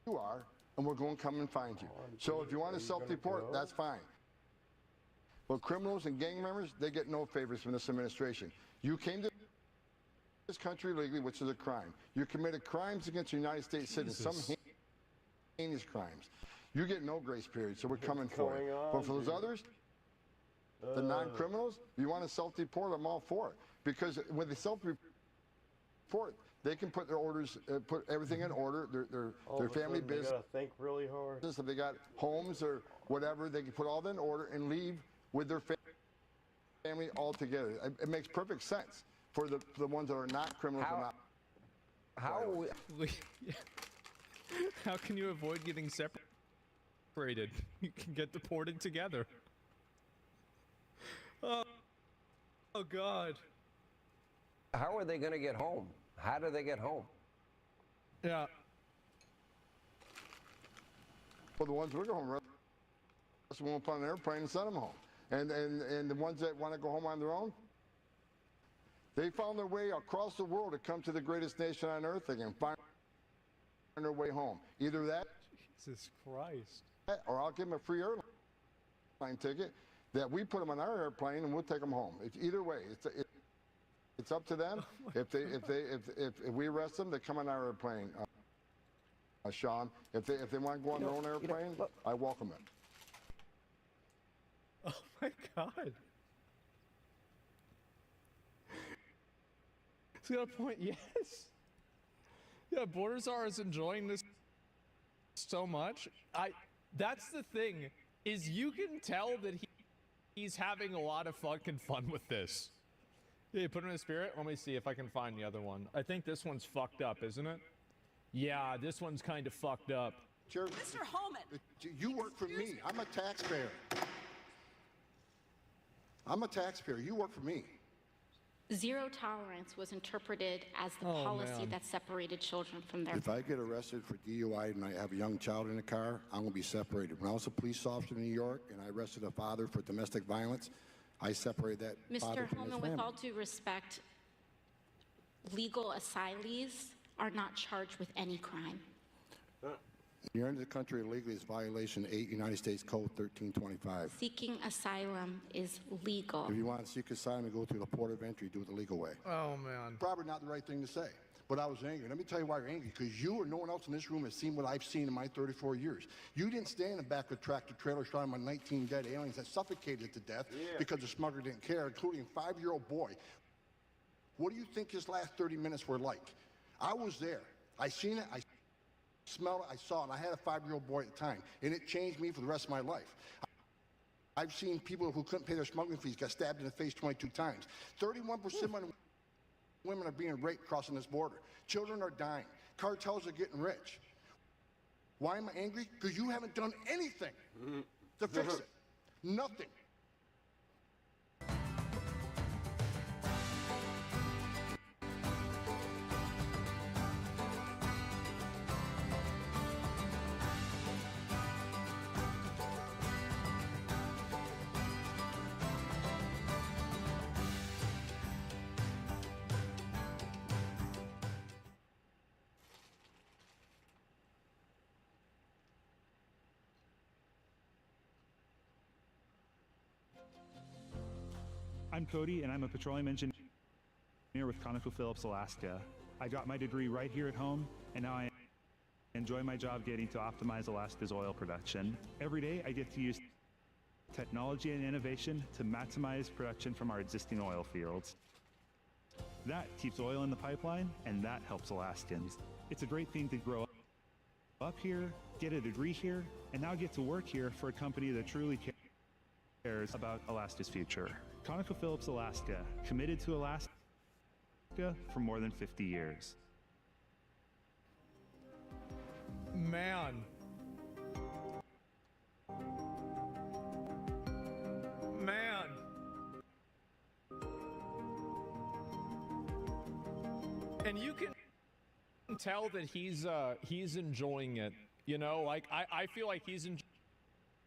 you are, and we're going to come and find you. So if you want to self-deport, that's fine. But criminals and gang members, they get no favors from this administration. You came to this country legally, which is a crime. You committed crimes against United States citizens, some heinous crimes. You get no grace period, so we're coming for it. But for those others, the non-criminals, you want to self-deport, I'm all for it. Because when they self-report, they can put their orders, put everything in order, their family business. They gotta think really hard. If they got homes or whatever, they can put all that in order and leave with their family altogether. It makes perfect sense for the ones that are not criminals and not. How can you avoid getting separated? You can get deported together. Oh God. How are they going to get home? How do they get home? Yeah. Well, the ones who go home, just won't put on an airplane and send them home. And the ones that want to go home on their own, they found their way across the world to come to the greatest nation on earth. They can find their way home. Either that, Jesus Christ, or I'll give them a free airline ticket that we put them on our airplane and we'll take them home. It's either way. It's up to them. If we arrest them, they come on our airplane. Sean, if they want to go on their own airplane, I welcome it. Oh my God. He's got a point. Yes. Yeah, Borders are enjoying this so much. That's the thing, is you can tell that he's having a lot of fucking fun with this. Yeah, put him in the spirit. Let me see if I can find the other one. I think this one's fucked up, isn't it? Yeah, this one's kind of fucked up. Mr. Holman. You work for me. I'm a taxpayer. I'm a taxpayer. You work for me. Zero tolerance was interpreted as the Oh, policy man. that separated children from their If I get arrested for DUI and I have a young child in the car, I'm going to be separated. When I was a police officer in New York and I arrested a father for domestic violence, I separated that father Mr. from his Holman, with family. all due respect, legal asylees are not charged with any crime. You're into the country illegally is violation 8 United States Code 1325. Seeking asylum is legal. If you want to seek asylum and go through the port of entry, do it the legal way. Oh, man. Probably not the right thing to say, but I was angry. Let me tell you why you're angry, because you or no one else in this room has seen what I've seen in my 34 years. You didn't stand in the back of a tractor trailer shot my 19 dead aliens that suffocated to death because the smuggler didn't care, including a 5-year-old boy. What do you think his last 30 minutes were like? I was there. I seen it. I smelled it. I saw it. And I had a 5-year-old boy at the time, and it changed me for the rest of my life. I've seen people who couldn't pay their smuggling fees get stabbed in the face 22 times. 31% of women are being raped crossing this border. Children are dying. Cartels are getting rich. Why am I angry? Because you haven't done anything to fix it. Nothing. I'm Cody, and I'm a petroleum engineer with ConocoPhillips Alaska. I got my degree right here at home, and now I enjoy my job getting to optimize Alaska's oil production. Every day, I get to use technology and innovation to maximize production from our existing oil fields. That keeps oil in the pipeline, and that helps Alaskans. It's a great thing to grow up here, get a degree here, and now get to work here for a company that truly cares about Alaska's future. ConocoPhillips Alaska, committed to Alaska for more than 50 years. Man. Man. And you can tell that he's enjoying it. You know, like I feel like he's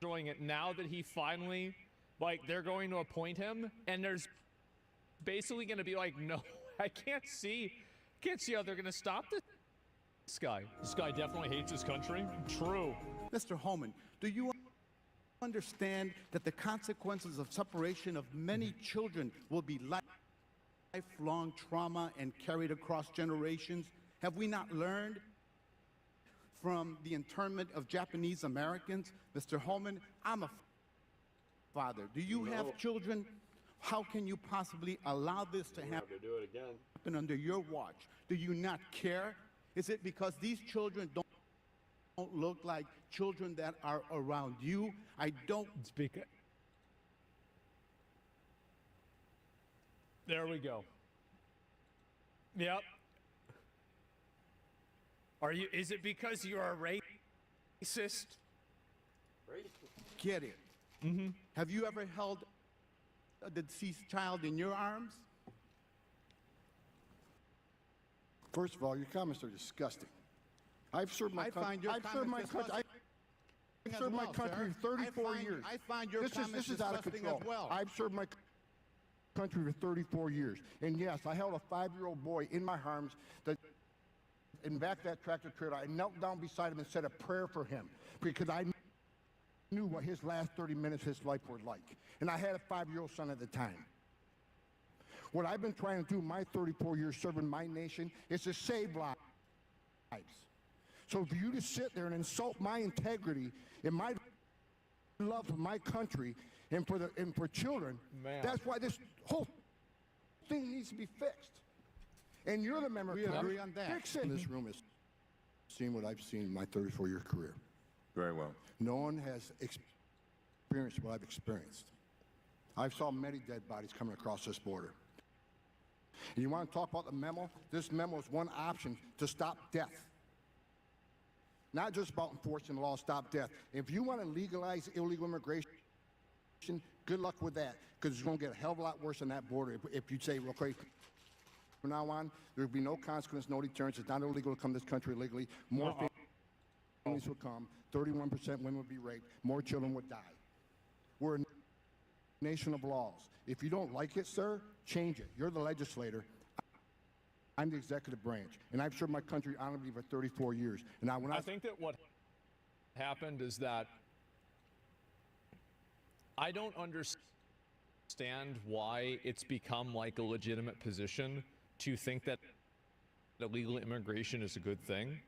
enjoying it now that he finally, like, they're going to appoint him, and there's basically going to be like, no, I can't see how they're going to stop this guy. This guy definitely hates his country. True. Mr. Holman, do you understand that the consequences of separation of many children will be lifelong trauma and carried across generations? Have we not learned from the internment of Japanese Americans? Mr. Holman, I'm a father. Do you have children? How can you possibly allow this to happen under your watch? Do you not care? Is it because these children don't look like children that are around you? I don't speak it. There we go. Yep. Is it because you're a racist? Get it. Mm-hmm. Have you ever held a deceased child in your arms? First of all, your comments are disgusting. I've served my country. I've served my country for 34 years. I find your comments this is out of disgusting control. as well. I've served my country for 34 years, and yes, I held a 5-year-old boy in my arms that. In back of that tractor trailer, I knelt down beside him and said a prayer for him because I knew what his last 30 minutes of his life were like. And I had a 5-year-old son at the time. What I've been trying to do my 34 years serving my nation is to save lives. So for you to sit there and insult my integrity and my love for my country and for children, that's why this whole thing needs to be fixed. And you're the member. We agree on that. Fix it. This room is seen what I've seen in my 34-year career. Very well. No one has experienced what I've experienced. I saw many dead bodies coming across this border. And you want to talk about the memo? This memo is one option to stop death. Not just about enforcing the law, stop death. If you want to legalize illegal immigration, good luck with that, because it's going to get a hell of a lot worse on that border if you say, okay, from now on, there will be no consequence, no deterrence. It's not illegal to come to this country illegally. More families would come. 31% women would be raped. More children would die. We're a nation of laws. If you don't like it, sir, change it. You're the legislator. I'm the executive branch, and I've served my country honorably for 34 years. And I think that what happened is that I don't understand why it's become like a legitimate position to think that illegal immigration is a good thing.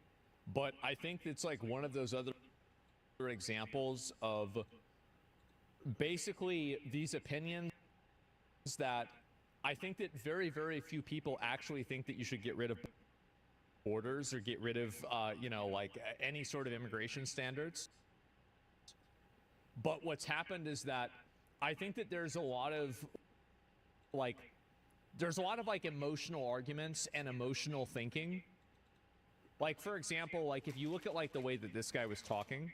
But I think it's like one of those other examples of basically these opinions that I think that very, very few people actually think that you should get rid of borders or get rid of, like any sort of immigration standards. But what's happened is that I think that there's a lot of emotional arguments and emotional thinking. Like, for example, like if you look at like the way that this guy was talking,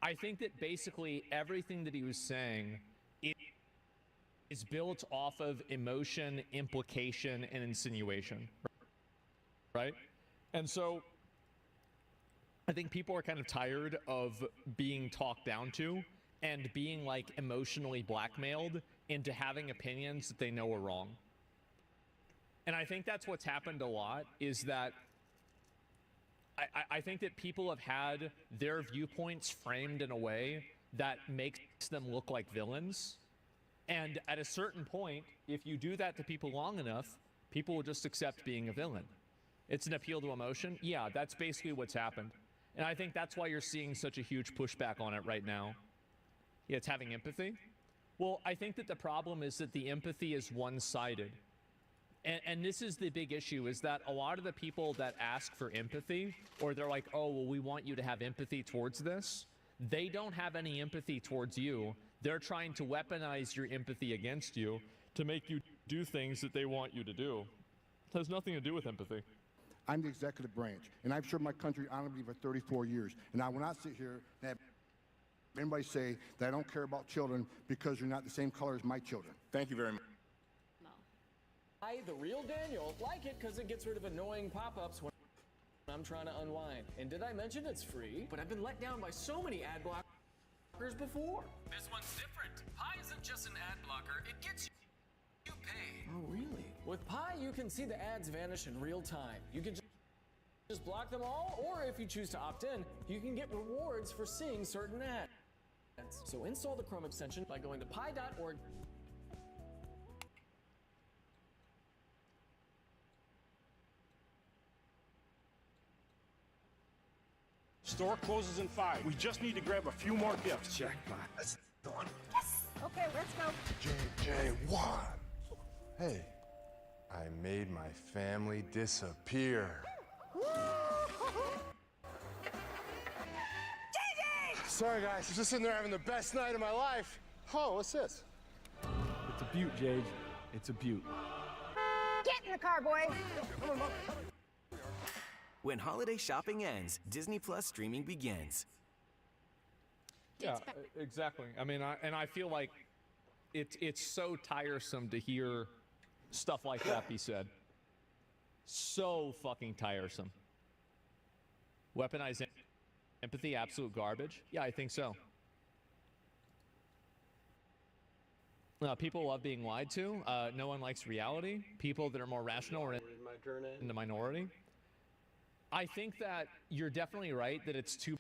I think that basically everything that he was saying is built off of emotion, implication, and insinuation, right? And so I think people are kind of tired of being talked down to and being like emotionally blackmailed into having opinions that they know are wrong. And I think that's what's happened a lot, is that I think that people have had their viewpoints framed in a way that makes them look like villains. And at a certain point, if you do that to people long enough, people will just accept being a villain. It's an appeal to emotion. Yeah, that's basically what's happened. And I think that's why you're seeing such a huge pushback on it right now. Yeah, it's having empathy. Well, I think that the problem is that the empathy is one-sided. And this is the big issue, is that a lot of the people that ask for empathy, or they're like, oh, well, we want you to have empathy towards this, they don't have any empathy towards you. They're trying to weaponize your empathy against you to make you do things that they want you to do. It has nothing to do with empathy. I'm the executive branch, and I've served my country honorably for 34 years. And I will not sit here and have anybody say that I don't care about children because you're not the same color as my children. Thank you very much. I, the real Daniel, like it because it gets rid of annoying pop-ups when I'm trying to unwind. And did I mention it's free? But I've been let down by so many ad blockers before. This one's different. Pi isn't just an ad blocker, it gets you paid. Oh, really? With Pi, you can see the ads vanish in real time. You can just block them all, or if you choose to opt in, you can get rewards for seeing certain ads. So install the Chrome extension by going to pi.org. Store closes in 5. We just need to grab a few more gifts. Jackpot. That's the one. Yes. Okay, let's go. JJ1. Hey, I made my family disappear. JJ! Sorry, guys. I'm just sitting there having the best night of my life. Oh, what's this? It's a beaut, Jade. It's a beaut. Get in the car, boy. Come on, Mom. When holiday shopping ends, Disney Plus streaming begins. Yeah, exactly. I mean, I feel like it's so tiresome to hear stuff like that be said. So fucking tiresome. Weaponized empathy, absolute garbage? Yeah, I think so. People love being lied to. No one likes reality. People that are more rational are in the minority. I think that you're definitely right that it's two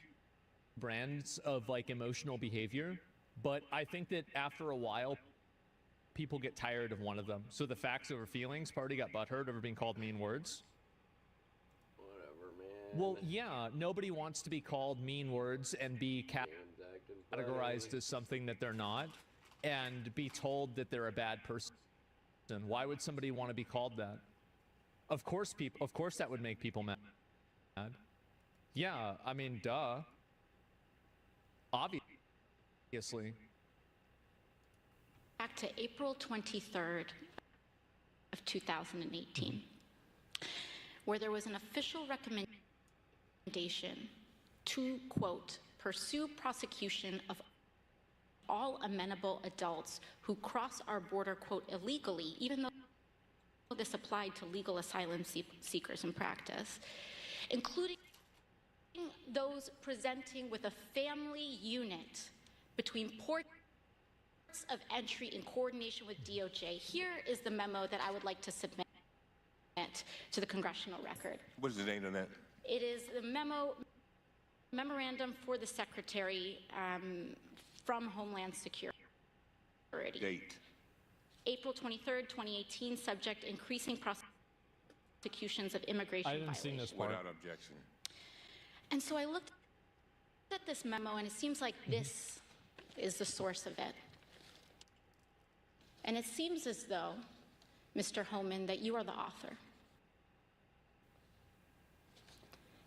brands of like emotional behavior, but I think that after a while, people get tired of one of them. So the facts over feelings party got butthurt over being called mean words. Whatever, man. Well, yeah, nobody wants to be called mean words and be categorized as something that they're not, and be told that they're a bad person. Why would somebody want to be called that? Of course that would make people mad. Yeah, I mean, duh. Obviously. Back to April 23rd of 2018, where there was an official recommendation to, quote, pursue prosecution of all amenable adults who cross our border, quote, illegally, even though this applied to legal asylum seekers in practice, including those presenting with a family unit between ports of entry in coordination with DOJ. Here is the memo that I would like to submit to the congressional record. What is the date on that? It is the memorandum for the Secretary from Homeland Security. Date. April 23rd, 2018, subject increasing prosecutions of immigration violations. See this part. Without objection. And so I looked at this memo, and it seems like this is the source of it. And it seems as though, Mr. Homan, that you are the author.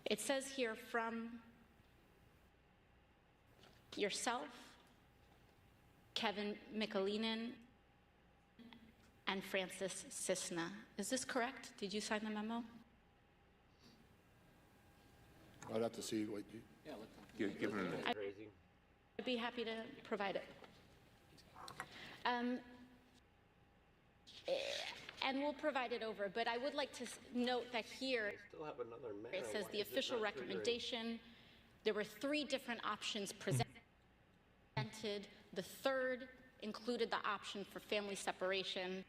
It says here from yourself, Kevin Michalinen, and Francis Cisna. Is this correct? Did you sign the memo? I'd have to see what you... Give it a minute. I'd be happy to provide it. And we'll provide it over, but I would like to note that here Still have another man. it says Why the is it official not triggering? recommendation. There were 3 different options presented. The third included the option for family separation.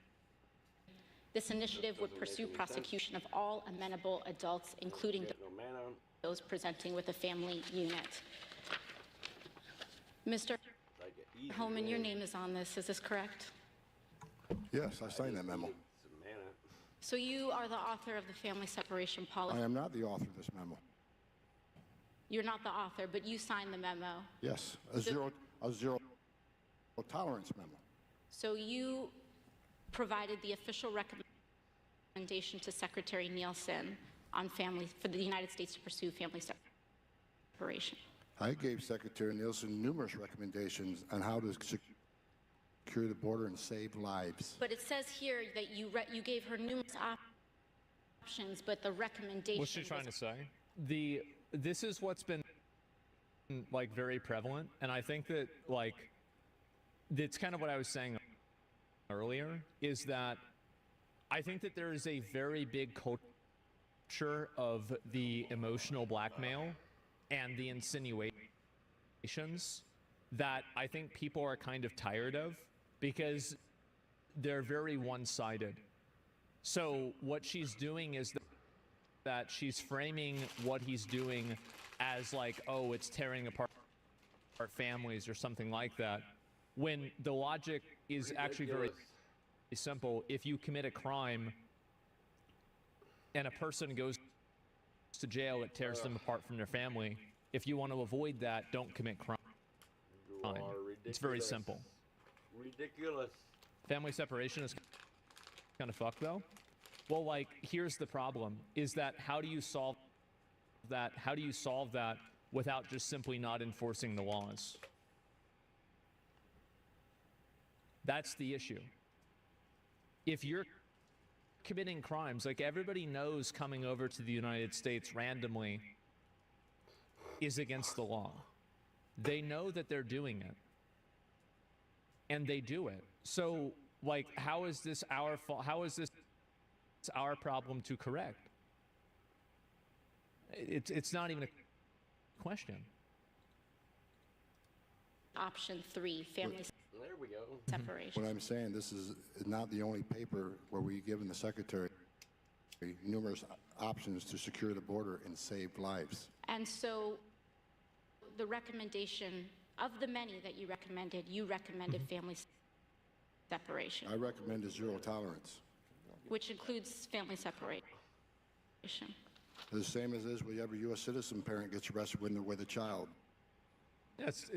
This initiative would pursue prosecution of all amenable adults, including those presenting with a family unit. Mr. Homan, your name is on this. Is this correct? Yes, I signed that memo. So you are the author of the family separation policy. I am not the author of this memo. You're not the author, but you signed the memo. Yes, a zero tolerance memo. So you provided the official recommendation to Secretary Nielsen on for the United States to pursue family separation. I gave Secretary Nielsen numerous recommendations on how to secure the border and save lives. But it says here that you gave her numerous options, but the recommendation. What's she trying to say? This is what's been like very prevalent, and I think that like it's kind of what I was saying earlier, is that I think that there is a very big culture of the emotional blackmail and the insinuations that I think people are kind of tired of, because they're very one-sided. So what she's doing is that she's framing what he's doing as like, oh, it's tearing apart families or something like that, when the logic is actually very simple. If you commit a crime and a person goes to jail, it tears them apart from their family. If you want to avoid that, don't commit crime. It's very simple. Ridiculous. Family separation is kind of fucked though. Well, like, here's the problem, is that how do you solve that? How do you solve that without just simply not enforcing the laws? That's the issue. If you're committing crimes, like everybody knows coming over to the United States randomly is against the law. They know that they're doing it. And they do it. So, like, how is this our fault? How is this our problem to correct? It's not even a question. Option 3, family There we go. separation. What I'm saying, this is not the only paper where we've given the Secretary numerous options to secure the border and save lives. And so the recommendation of the many that you recommended family separation, I recommend a zero tolerance. which includes family separation. The same as is with every U.S. citizen parent gets arrested when they're with a child. Yes,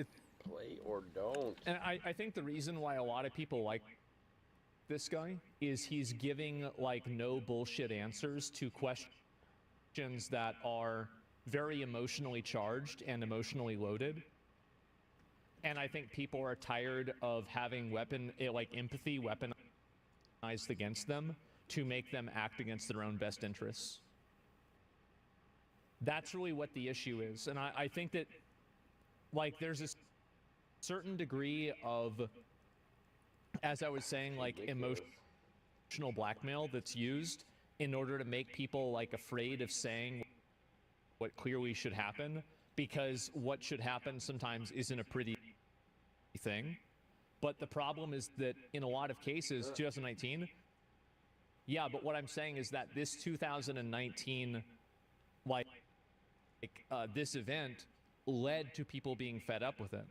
Play or don't. and I think the reason why a lot of people like this guy is he's giving like no bullshit answers to questions that are very emotionally charged and emotionally loaded. And I think people are tired of having empathy weaponized against them to make them act against their own best interests. That's really what the issue is. And I think that, like, there's a certain degree of, as I was saying, like, emotional blackmail that's used in order to make people, like, afraid of saying what clearly should happen, because what should happen sometimes isn't a pretty thing. But the problem is that in a lot of cases, 2019, yeah, but what I'm saying is that this 2019, this event led to people being fed up with it.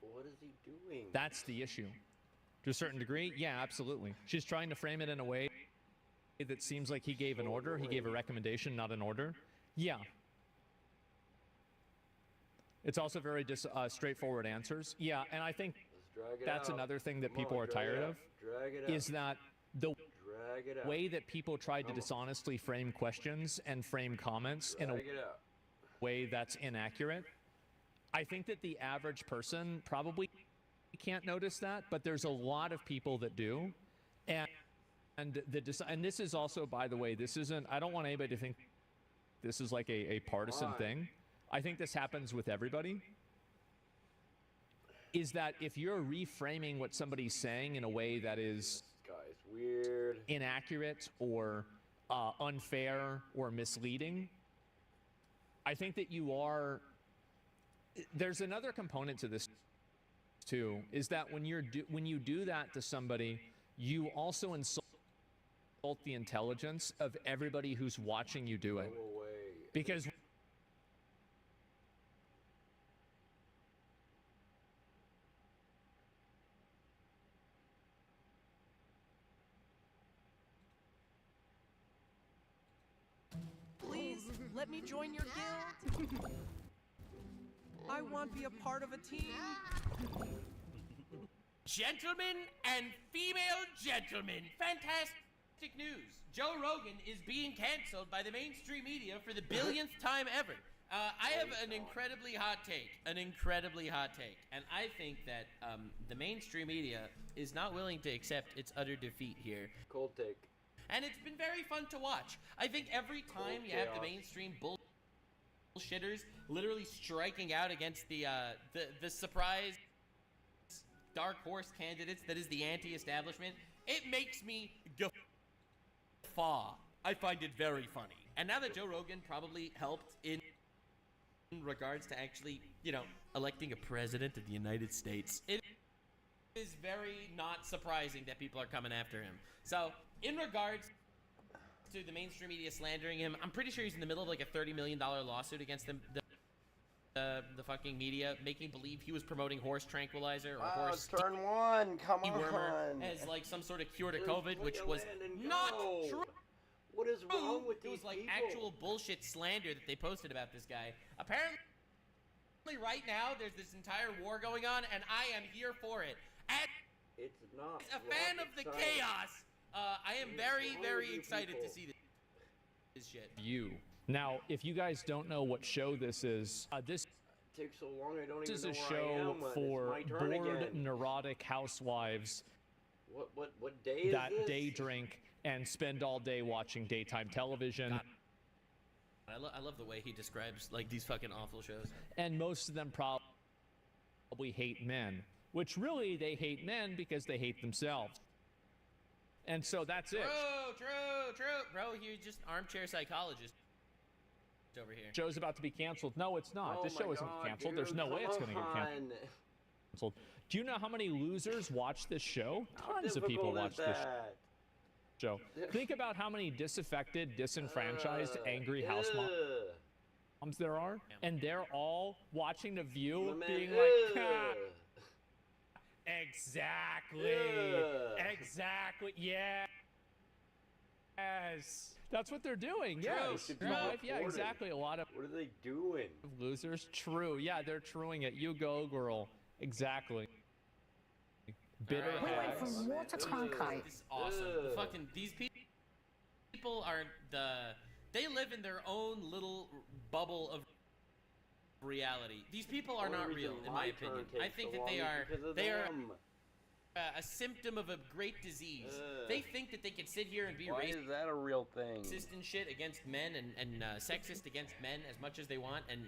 What is he doing? That's the issue. To a certain degree, yeah, absolutely. She's trying to frame it in a way that seems like he gave an order. He gave a recommendation, not an order. Yeah. It's also very straightforward answers. Yeah, and I think that's another thing that people are tired of, is that the way that people tried to dishonestly frame questions and frame comments in a way that's inaccurate. I think that the average person probably can't notice that, but there's a lot of people that do. And this is also, by the way, this isn't, I don't want anybody to think this is like a partisan thing. I think this happens with everybody. Is that if you're reframing what somebody's saying in a way that is weird, inaccurate, or unfair, or misleading, I think that you are. There's another component to this too, is that when you do that to somebody, you also insult the intelligence of everybody who's watching you do it. Because please let me join your guild. I want to be a part of a team. Gentlemen and female gentlemen, fantastic news. Joe Rogan is being canceled by the mainstream media for the billionth time ever. I have an incredibly hot take, and I think that the mainstream media is not willing to accept its utter defeat here. Cold take. And it's been very fun to watch. I think every time you have the mainstream bullshitters literally striking out against the surprise dark horse candidates that is the anti-establishment, it makes me guffaw. I find it very funny. And now that Joe Rogan probably helped in regards to actually, electing a president of the United States, it is very not surprising that people are coming after him. So, in regards to the mainstream media slandering him, I'm pretty sure he's in the middle of like a $30 million lawsuit against the fucking media, making believe he was promoting horse tranquilizer or horse turn one, come on, as like some sort of cure to COVID, which was not true. What is wrong with these It was like people? actual bullshit slander that they posted about this guy. Apparently, right now, there's this entire war going on, and I am here for it. It's not. As a fan of the chaos, I am very, very excited to see this shit. Now, if you guys don't know what show this is, this takes so long. I don't even is know a where I show am. for It's my turn bored, again. neurotic housewives What day is that this? day drink and spend all day watching daytime television. I love the way he describes like these fucking awful shows. And most of them probably hate men, which really they hate men because they hate themselves. And so that's it. True. Bro, you're just armchair psychologist over here. Show's about to be canceled. No, it's not. Oh this my show isn't God, canceled. dude, There's no way it's going to get come canceled. Do you know how many losers watch this show? Tons of people watch this show. Think about how many disaffected, disenfranchised, angry house moms there are, and they're all watching The View, being like, "Ha, exactly, exactly, yes." That's what they're doing. Yes, yeah, exactly. A lot of What are they doing? losers. True. Yeah, they're truing it. You go, girl. Exactly. Bitter hags. This is awesome. The fucking these people are They live in their own little bubble of reality. These people are not real, in my opinion. I think that they are a symptom of a great disease. They think that they can sit here and be Why racist is that a real thing? and shit against men and sexist against men as much as they want and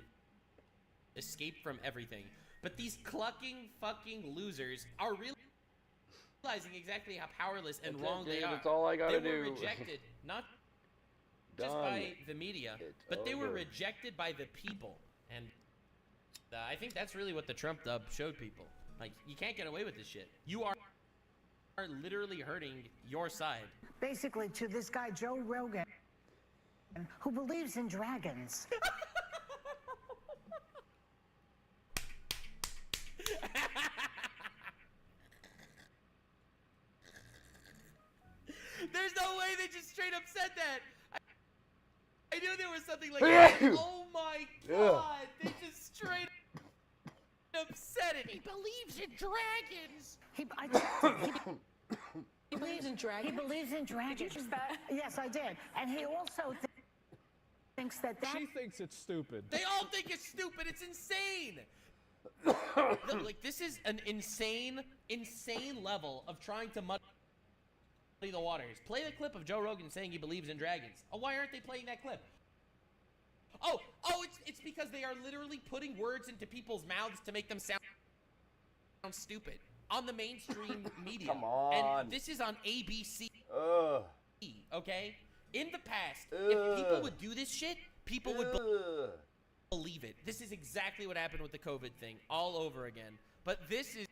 escape from everything. But these clucking fucking losers are realizing exactly how powerless and wrong they are. That's all I gotta They were do. rejected, not just Done. by the media, but they were over. rejected by the people. And I think that's really what the Trump dub showed people. Like, you can't get away with this shit. You are literally hurting your side. Basically, to this guy, Joe Rogan, who believes in dragons. There's no way they just straight up said that. I knew there was something like that. Oh my god, they just straight up said it. He believes in dragons. He believes in dragons. He believes in dragons. Did you just that? Yes, I did. And he also thinks that. She thinks it's stupid. They all think it's stupid. It's insane. Like, this is an insane level of trying to muddy the waters. Play the clip of Joe Rogan saying he believes in dragons. Oh, why aren't they playing that clip? Oh, it's because they are literally putting words into people's mouths to make them sound stupid on the mainstream media. Come on. And this is on ABC. Ugh. Okay? In the past, if people would do this shit, people would believe it. This is exactly what happened with the COVID thing all over again. But this is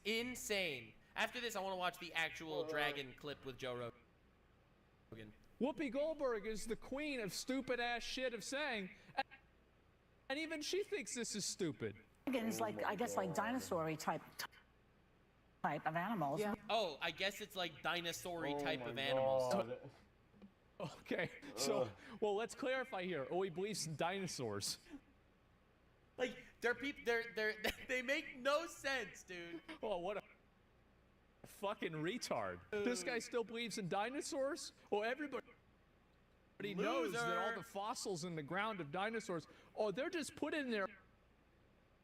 insane. After this, I want to watch the actual dragon clip with Joe Rogan. Whoopi Goldberg is the queen of stupid ass shit of saying, and even she thinks this is stupid. Dragons, like, I guess, like dinosaur-y type of animals. Yeah. Oh, I guess it's like dinosaur-y type of animals. Okay, so, well, let's clarify here. Oh, he believes in dinosaurs. Like, they make no sense, dude. Oh, what a fucking retard. This guy still believes in dinosaurs? Well, everybody knows that all the fossils in the ground of dinosaurs, oh, they're just put in there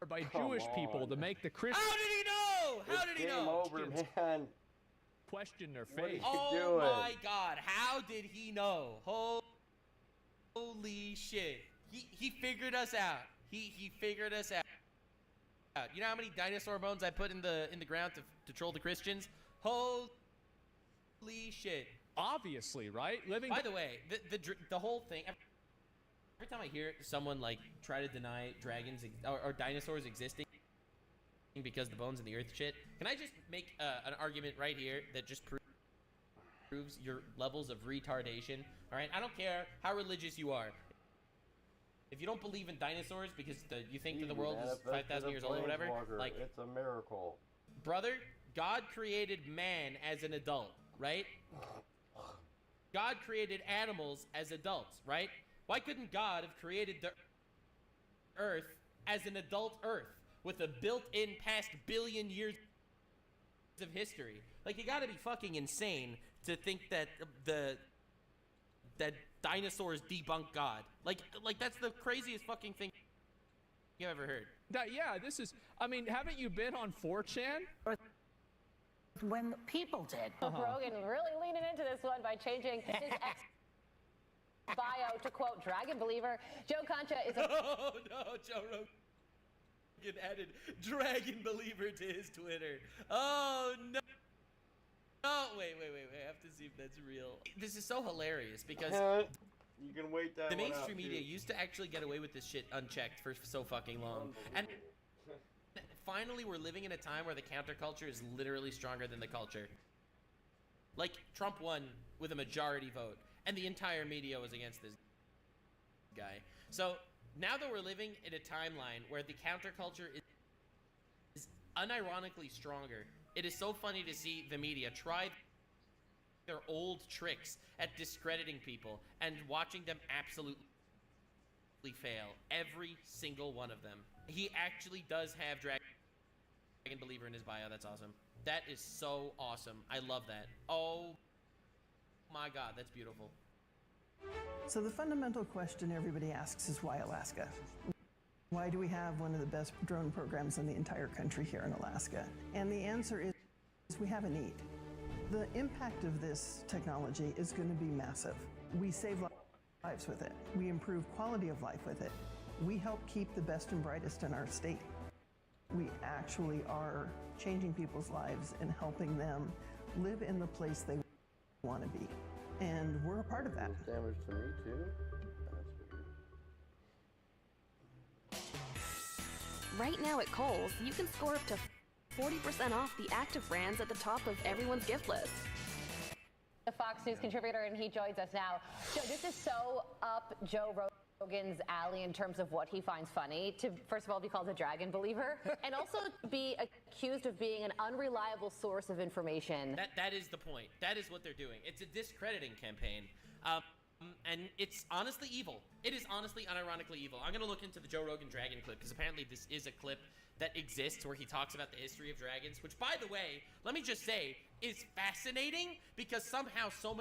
by Jewish people to make the Christians. How did he know? How did he know? Over, man. Question their faith. Oh my god, how did he know? Holy shit. He figured us out. He figured us out. You know how many dinosaur bones I put in the ground to troll the Christians? Holy shit. Obviously, right? By the way, the whole thing, every time I hear someone like try to deny dragons or dinosaurs existing because the bones in the earth shit, can I just make an argument right here that just proves your levels of retardation? All right, I don't care how religious you are. If you don't believe in dinosaurs because you think that the world is 5,000 years old or whatever, like, it's a miracle. Brother, God created man as an adult, right? God created animals as adults, right? Why couldn't God have created the earth as an adult earth with a built-in past billion years of history? Like, you gotta be fucking insane to think that that dinosaurs debunk God. Like that's the craziest fucking thing you ever heard. Yeah, this is, I mean, haven't you been on 4chan? When people did. Rogan really leaning into this one by changing his bio to quote dragon believer. Joe Concha is a Oh no, Joe Rogan added dragon believer to his Twitter. Oh no. Oh, wait. I have to see if that's real. This is so hilarious because you can wait that the one mainstream out, media too. used to actually get away with this shit unchecked for so fucking long. And finally, we're living in a time where the counterculture is literally stronger than the culture. Like, Trump won with a majority vote, and the entire media was against this guy. So, now that we're living in a timeline where the counterculture is unironically stronger, it is so funny to see the media try their old tricks at discrediting people and watching them absolutely fail. Every single one of them. He actually does have dragon believer in his bio. That's awesome. That is so awesome. I love that. Oh my god, that's beautiful. So the fundamental question everybody asks is why Alaska? Why do we have one of the best drone programs in the entire country here in Alaska? And the answer is we have a need. The impact of this technology is going to be massive. We save lives with it. We improve quality of life with it. We help keep the best and brightest in our state. We actually are changing people's lives and helping them live in the place they want to be. And we're a part of that. Damage to me too. Right now at Kohl's, you can score up to 40% off the active brands at the top of everyone's gift list. The Fox News contributor, and he joins us now. Joe, this is so up Joe Rogan's alley in terms of what he finds funny. To, first of all, be called a dragon believer, and also be accused of being an unreliable source of information. That is the point. That is what they're doing. It's a discrediting campaign. And it's honestly evil. It is honestly unironically evil. I'm going to look into the Joe Rogan dragon clip, because apparently this is a clip that exists where he talks about the history of dragons, which, by the way, let me just say, is fascinating, because somehow so many